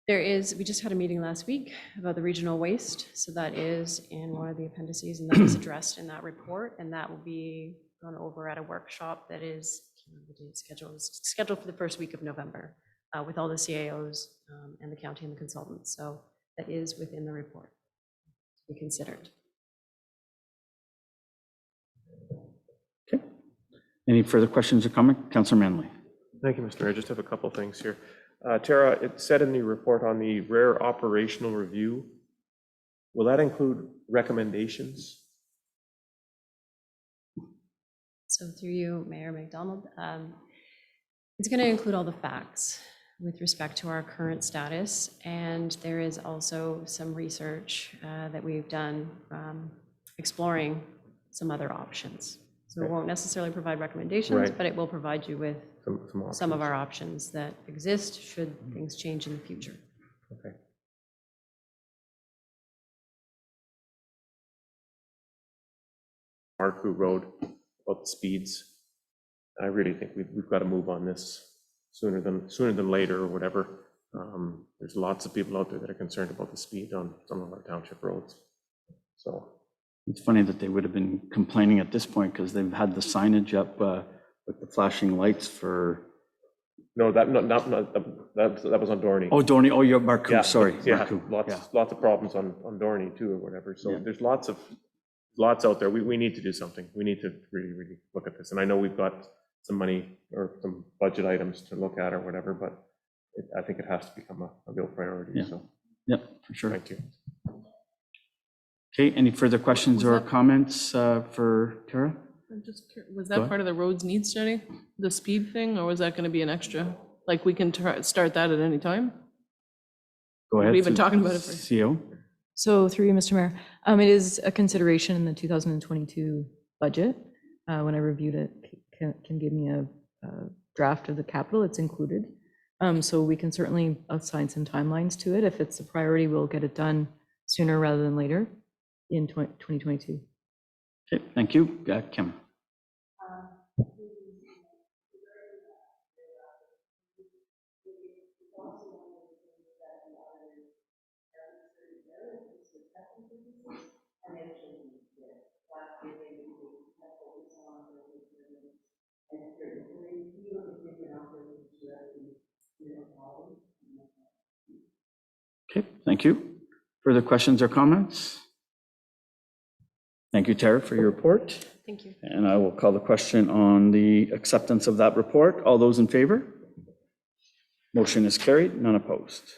we just had a meeting last week about the regional waste. So that is in one of the appendices and that is addressed in that report, and that will be gone over at a workshop that is scheduled for the first week of November with all the CAOs and the county and the consultants. So that is within the report to be considered. Okay. Any further questions or comment? Councilor Manley. Thank you, Mr. Mayor. I just have a couple things here. Tara, it said in the report on the rare operational review, will that include recommendations? So through you, Mayor McDonald, it's going to include all the facts with respect to our current status. And there is also some research that we've done exploring some other options. So it won't necessarily provide recommendations, Right. but it will provide you with some of options. our options that exist should things change in the future. Okay. Mark, who wrote about the speeds. I really think we've got to move on this sooner than later or whatever. There's lots of people out there that are concerned about the speed on some of our township roads. So It's funny that they would have been complaining at this point because they've had the signage up with the flashing lights for, no, that was on Dorney. oh, Dorney, oh, you're Marcoux, Yeah, sorry. yeah, Marcoux, yeah. lots of problems on Dorney too or whatever. So Yeah. there's lots out there. We need to do something. We need to really look at this. And I know we've got some money or some budget items to look at or whatever, but I think it has to become a real priority. Yeah. So Yep, for sure. thank you. Okay, any further questions or comments for Tara? I'm just curious, was Go that ahead. part of the roads need study, the speed thing, or was that going to be an extra? Like, we can start that at any time? Go ahead. We've been talking about it for. CO? So through you, Mr. Mayor, it is a consideration in the 2022 budget. When I reviewed it, can give me a draft of the capital, it's included. So we can certainly assign some timelines to it. If it's a priority, we'll get it done sooner rather than later in 2022. Okay, thank you. Kim? Okay, thank you. Further questions or comments? Thank you, Tara, for your report. Thank you. And I will call the question on the acceptance of that report. All those in favor? Motion is carried, none opposed.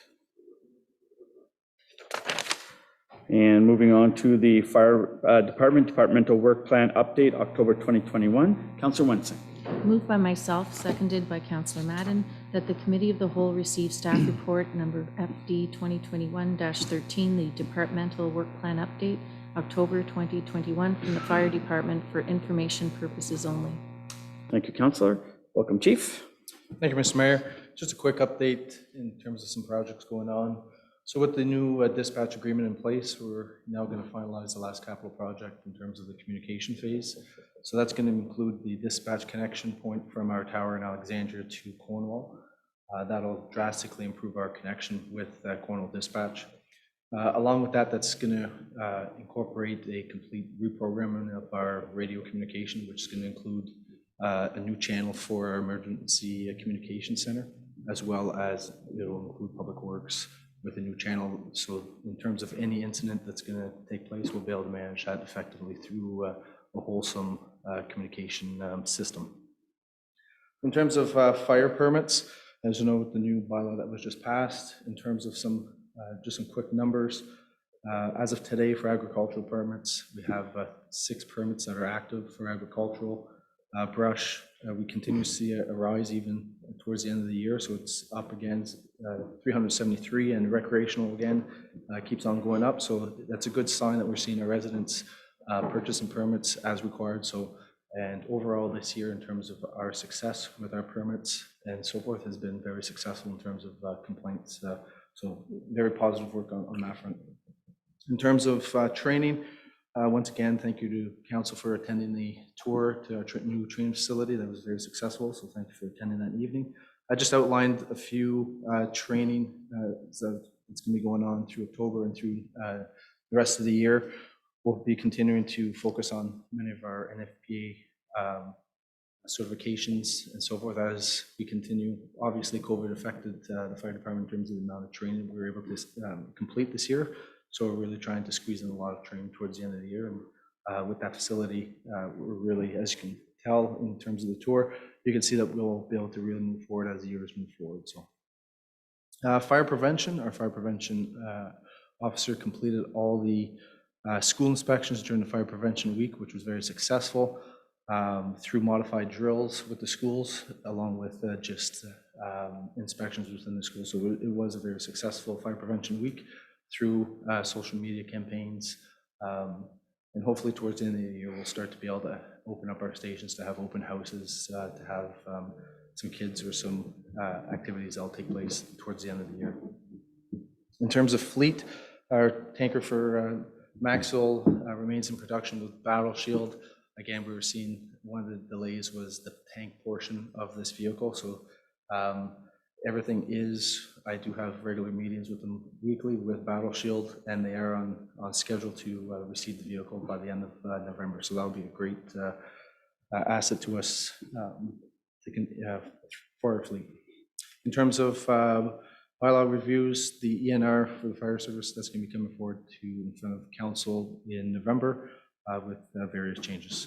And moving on to the Fire Department Departmental Work Plan Update, October 2021. Councillor Wensing. Moved by myself, seconded by Councillor Madden, that the Committee of the Whole receive staff report number FD 2021-13, the Departmental Work Plan Update, October 2021, from the Fire Department for information purposes only. Thank you, Councillor. Welcome, Chief. Thank you, Mr. Mayor. Just a quick update in terms of some projects going on. So with the new dispatch agreement in place, we're now going to finalize the last capital project in terms of the communication phase. So that's going to include the dispatch connection point from our tower in Alexandria to Cornwall. That'll drastically improve our connection with Cornwall Dispatch. Along with that, that's going to incorporate a complete reprogramming of our radio communication, which is going to include a new channel for our emergency communication center, as well as it'll include Public Works with a new channel. So in terms of any incident that's going to take place, we'll be able to manage that effectively through a wholesome communication system. In terms of fire permits, as you know, with the new bylaw that was just passed, in terms of just some quick numbers, as of today for agricultural permits, we have 6 permits that are active for agricultural. Brush, we continue to see a rise even towards the end of the year, so it's up again, 373, and recreational again keeps on going up, so that's a good sign that we're seeing our residents purchasing permits as required. So, and overall this year in terms of our success with our permits and so forth has been very successful in terms of complaints, so very positive work on that front. In terms of training, once again, thank you to council for attending the tour to our new training facility. That was very successful, so thank you for attending that evening. I just outlined a few training that's going to be going on through October and through the rest of the year. We'll be continuing to focus on many of our NFPA certifications and so forth as we continue. Obviously, COVID affected the fire department in terms of the amount of training we were able to complete this year. So we're really trying to squeeze in a lot of training towards the end of the year. And with that facility, we're really, as you can tell in terms of the tour, you can see that we'll be able to really move forward as the years move forward. So Fire prevention, our fire prevention officer completed all the school inspections during the fire prevention week, which was very successful, through modified drills with the schools, along with just inspections within the school. So it was a very successful fire prevention week through social media campaigns. And hopefully towards the end of the year, we'll start to be able to open up our stations, to have open houses, to have some kids or some activities that'll take place towards the end of the year. In terms of fleet, our tanker for Maxwell remains in production with Battle Shield. Again, we were seeing one of the delays was the tank portion of this vehicle. So everything is, I do have regular meetings with them weekly with Battle Shield, and they are on schedule to receive the vehicle by the end of November. So that'll be a great asset to us for our fleet. In terms of bylaw reviews, the ENR for the fire service, that's going to be coming forward to in front of council in November with various changes.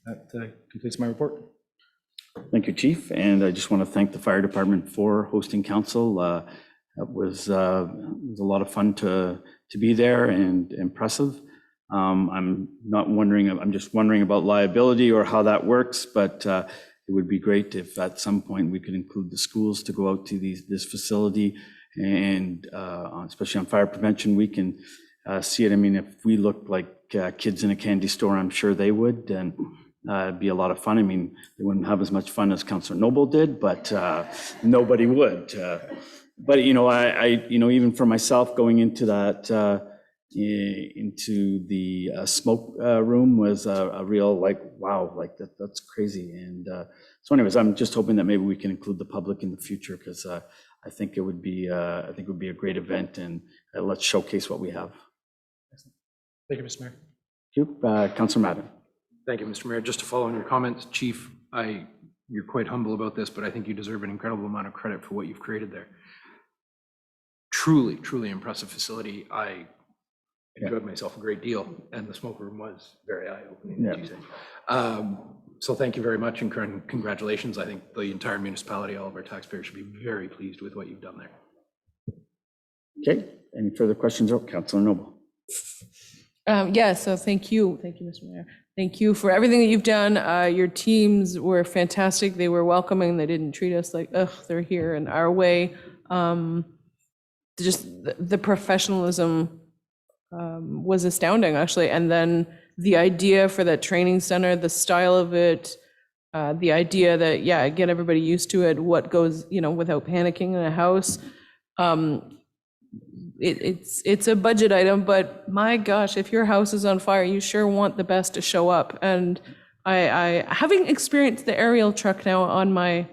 That completes my report. Thank you, Chief. And I just want to thank the fire department for hosting council. It was a lot of fun to be there and impressive. I'm just wondering about liability or how that works, but it would be great if at some point we could include the schools to go out to this facility, and especially on Fire Prevention Week, and see it. I mean, if we looked like kids in a candy store, I'm sure they would, and it'd be a lot of fun. I mean, they wouldn't have as much fun as Councillor Noble did, but nobody would. But even for myself, going into that, into the smoke room was a real wow, that's crazy. And so anyways, I'm just hoping that maybe we can include the public in the future, because I think it would be a great event, and let's showcase what we have. Thank you, Mr. Mayor. Thank you. Councillor Madden. Thank you, Mr. Mayor. Just to follow on your comments, Chief, you're quite humble about this, but I think you deserve an incredible amount of credit for what you've created there. Truly, truly impressive facility. I enjoyed myself a great deal, and the smoke room was very eye-opening, as you say. So thank you very much, and congratulations. I think the entire municipality, all of our taxpayers, should be very pleased with what you've done there. Okay, any further questions? Councillor Noble. Yeah, so thank you, Mr. Mayor. Thank you for everything that you've done. Your teams were fantastic. They were welcoming. They didn't treat us like, ugh, they're here in our way. Just the professionalism was astounding, actually. And then the idea for that training center, the style of it, the idea that, get everybody used to it, what goes, without panicking in a house. It's a budget item, but my gosh, if your house is on fire, you sure want the best to show up. And I having experienced the aerial truck now on my,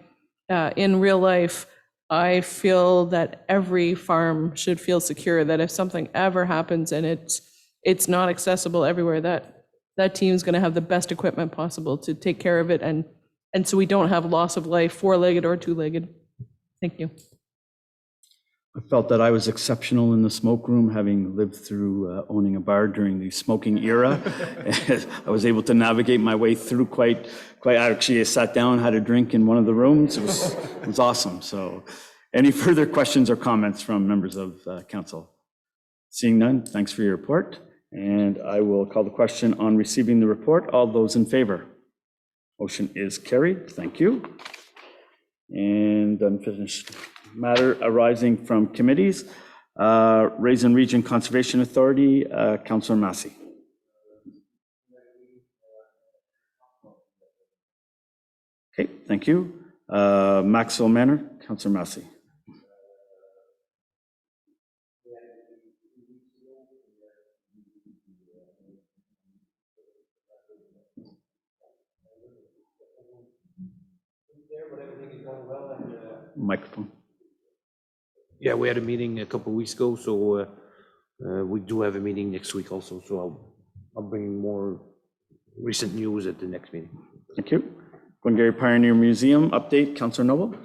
in real life, I feel that every farm should feel secure that if something ever happens and it's not accessible everywhere, that team's going to have the best equipment possible to take care of it, and so we don't have loss of life, four-legged or two-legged. Thank you. I felt that I was exceptional in the smoke room, having lived through owning a bar during the smoking era. I was able to navigate my way through quite. Actually, I sat down, had a drink in one of the rooms. It was awesome. So, any further questions or comments from members of council? Seeing none, thanks for your report. And I will call the question on receiving the report. All those in favor? Motion is carried. Thank you. And unfinished matter arising from committees. Raisin Region Conservation Authority, Councillor Massey. Okay, thank you. Maxwell Manor, Councillor Massey. Microphone. Yeah, we had a meeting a couple of weeks ago, so we do have a meeting next week also, so I'll bring more recent news at the next meeting. Thank you. Glengarry Pioneer Museum update, Councillor Noble.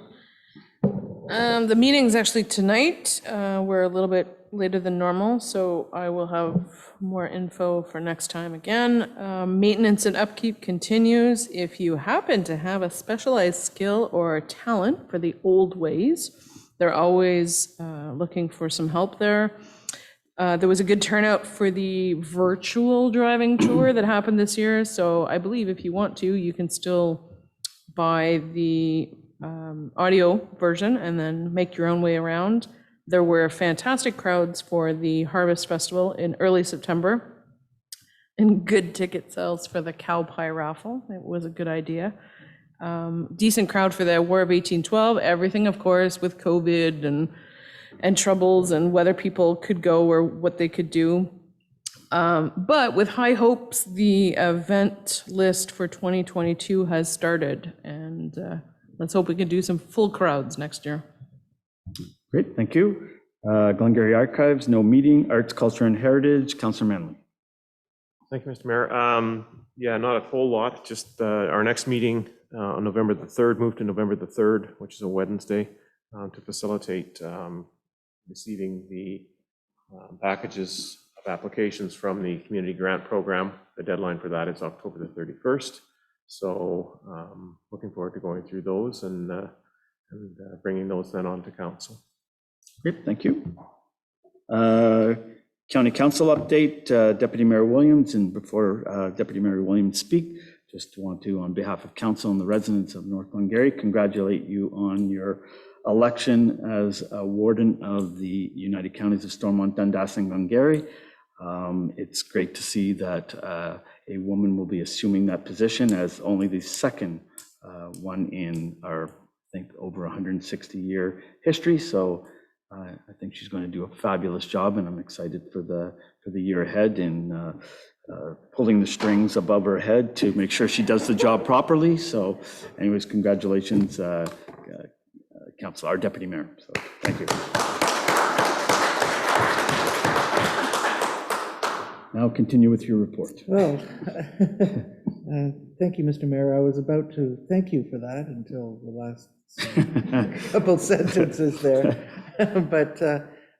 The meeting's actually tonight. We're a little bit later than normal, so I will have more info for next time again. Maintenance and upkeep continues. If you happen to have a specialized skill or talent for the old ways, They're always looking for some help there. There was a good turnout for the virtual driving tour that happened this year. So I believe if you want to, you can still buy the audio version and then make your own way around. There were fantastic crowds for the Harvest Festival in early September and good ticket sales for the cow pie raffle. It was a good idea. Decent crowd for the War of 1812. Everything, of course, with COVID and troubles and whether people could go or what they could do. But with high hopes, the event list for 2022 has started, and let's hope we can do some full crowds next year. Great, thank you. Glengarry Archives, no meeting. Arts, Culture, and Heritage, Councillor Manley. Thank you, Mr. Mayor. Yeah, not a whole lot, just our next meeting on November the 3rd, moved to November the 3rd, which is a Wednesday, to facilitate receiving the packages of applications from the community grant program. The deadline for that is October the 31st. So looking forward to going through those and bringing those then on to council. Great, thank you. County Council update, Deputy Mayor Williams, and before Deputy Mayor Williams speak, just want to, on behalf of council and the residents of North Glengarry, congratulate you on your election as a warden of the United Counties of Stormont, Dundas, and Glengarry. It's great to see that a woman will be assuming that position as only the second one in our, I think, over 160-year history. So I think she's going to do a fabulous job, and I'm excited for the year ahead and pulling the strings above her head to make sure she does the job properly. So anyways, congratulations, Council, our Deputy Mayor. So thank you. Now continue with your report. Well, thank you, Mr. Mayor. I was about to thank you for that until the last couple sentences there. But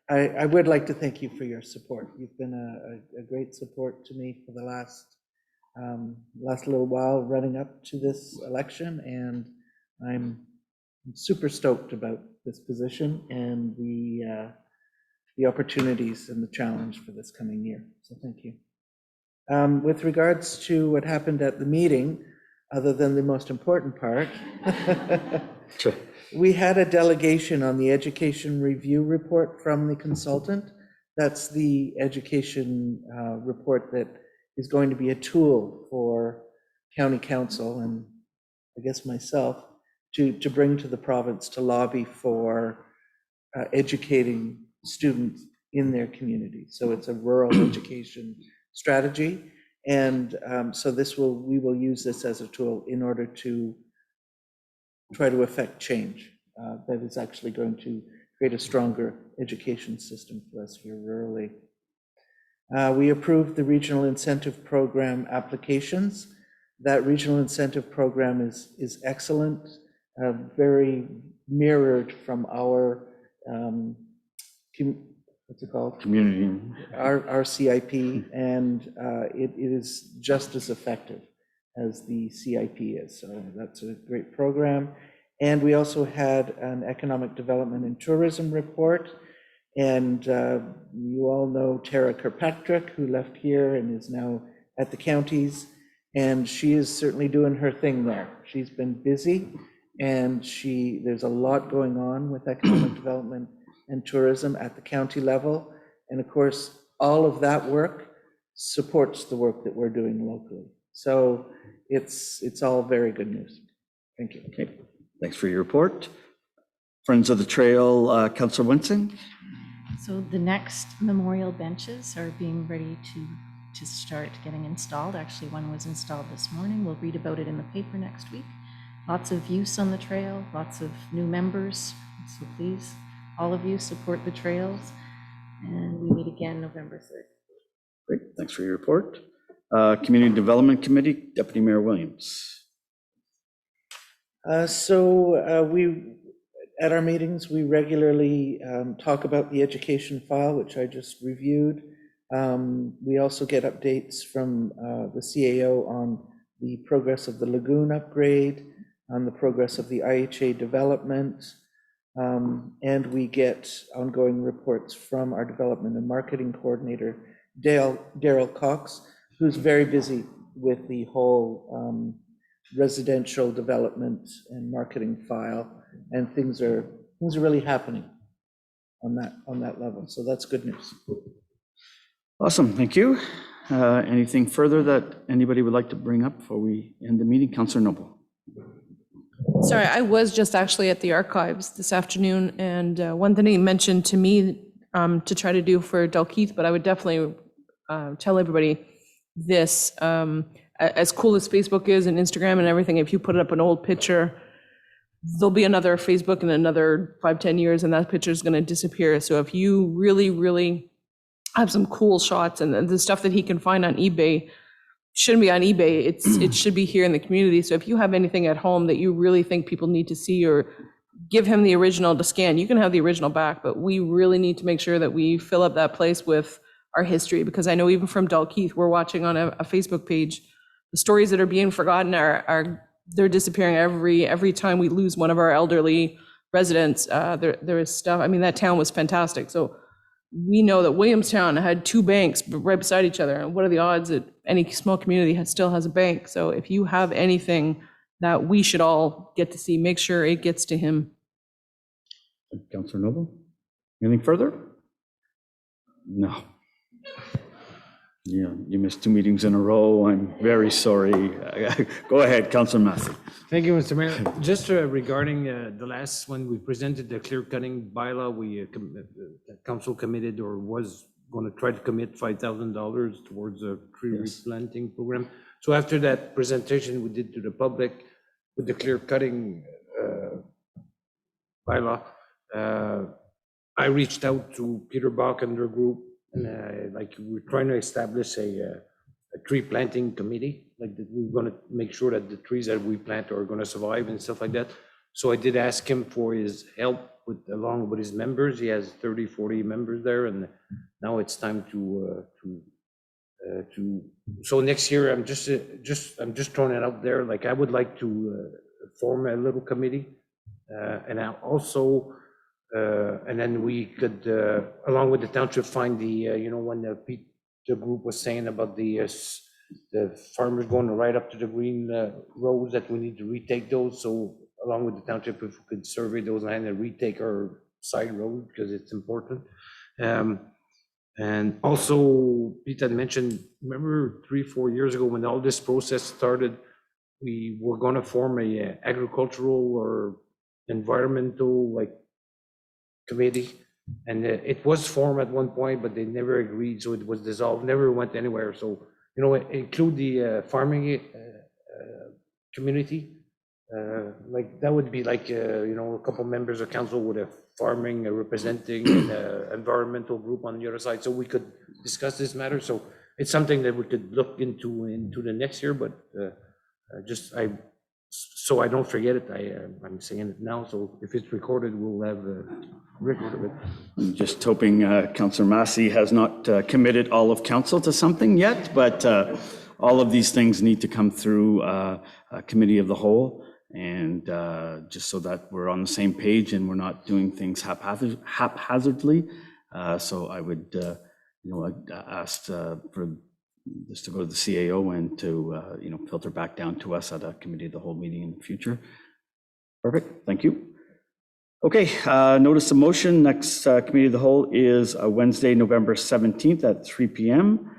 I would like to thank you for your support. You've been a great support to me for the last little while running up to this election, and I'm super stoked about this position and the opportunities and the challenge for this coming year. So thank you. With regards to what happened at the meeting, other than the most important part, Sure. We had a delegation on the education review report from the consultant. That's the education report that is going to be a tool for county council and I guess myself to bring to the province to lobby for educating students in their community. So it's a rural education strategy. And so we will use this as a tool in order to try to affect change that is actually going to create a stronger education system for us here rurally. We approved the regional incentive program applications. That regional incentive program is excellent, very mirrored from our, what's it called? Community. Our CIP, and it is just as effective as the CIP is. So that's a great program. And we also had an economic development and tourism report. And you all know Tara Kirkpatrick, who left here and is now at the counties. And she is certainly doing her thing there. She's been busy, and there's a lot going on with economic development and tourism at the county level. And of course, all of that work supports the work that we're doing locally. So it's all very good news. Thank you. Okay, thanks for your report. Friends of the Trail, Councillor Winsing. So the next memorial benches are being ready to start getting installed. Actually, one was installed this morning. We'll read about it in the paper next week. Lots of use on the trail, lots of new members. So please, all of you, support the trails. And we meet again November 3rd. Great, thanks for your report. Community Development Committee, Deputy Mayor Williams. We, at our meetings, we regularly talk about the education file, which I just reviewed. We also get updates from the CAO on the progress of the lagoon upgrade, on the progress of the IHA development, And we get ongoing reports from our development and marketing coordinator, Daryl Cox, who's very busy with the whole residential development and marketing file, and things are really happening on that level. So that's good news. Awesome, thank you. Anything further that anybody would like to bring up before we end the meeting? Councillor Noble. Sorry, I was just actually at the archives this afternoon, and one thing he mentioned to me to try to do for Dalkeith, but I would definitely tell everybody this, as cool as Facebook is and Instagram and everything, if you put up an old picture, there'll be another Facebook in another 5-10 years, and that picture is going to disappear. So if you really, really have some cool shots, and the stuff that he can find on eBay shouldn't be on eBay, it should be here in the community. So if you have anything at home that you really think people need to see, or give him the original to scan, you can have the original back, but we really need to make sure that we fill up that place with our history, because I know even from Dalkeith, we're watching on a Facebook page, the stories that are being forgotten they're disappearing every time we lose one of our elderly residents. There is stuff, I mean, that town was fantastic. So we know that Williamstown had 2 banks right beside each other. And what are the odds that any small community still has a bank? So if you have anything that we should all get to see, make sure it gets to him. Councillor Noble, anything further? No. Yeah, you missed 2 meetings in a row. I'm very sorry. Go ahead, Councillor Massey. Thank you, Mr. Mayor. Just regarding the last one, we presented the clear cutting bylaw. The council committed, or was going to try to commit $5,000 towards a tree replanting program. So after that presentation we did to the public with the clear cutting bylaw, I reached out to Peter Bach and their group, and like we're trying to establish a tree planting committee, like that we're going to make sure that the trees that we plant are going to survive and stuff like that. So I did ask him for his help along with his members. He has 30-40 members there, and now it's time so next year I'm just throwing it out there. Like I would like to form a little committee, and I also and then we could along with the township find the when the group was saying about the farmers going right up to the green roads, that we need to retake those. So along with the township, if we could survey those land and retake our side road, because it's important. And also, Pete had mentioned, remember 3-4 years ago when all this process started, we were going to form a agricultural or environmental committee. And it was formed at one point, but they never agreed, so it was dissolved, never went anywhere. So, include the farming community. That would be a couple members of council with a farming representing an environmental group on the other side, so we could discuss this matter. So it's something that we could look into the next year, but so I don't forget it, I'm saying it now, so if it's recorded, we'll have a record of it. I'm just hoping Councillor Massey has not committed all of council to something yet, but all of these things need to come through a committee of the whole, and just so that we're on the same page and we're not doing things haphazardly. So I would ask for this to go to the CAO and to filter back down to us at a committee of the whole meeting in the future. Perfect, thank you. Okay, notice of motion. Next committee of the whole is Wednesday, November 17th at 3 p.m.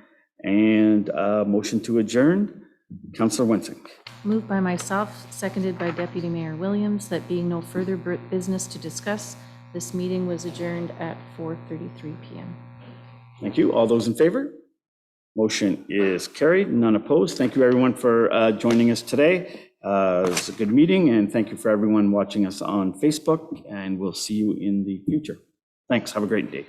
And motion to adjourn. Councillor Wensink. Moved by myself, seconded by Deputy Mayor Williams, that being no further business to discuss, this meeting was adjourned at 4:33 p.m. Thank you. All those in favor? Motion is carried, none opposed. Thank you everyone for joining us today. It's a good meeting, and thank you for everyone watching us on Facebook, and we'll see you in the future. Thanks, have a great day.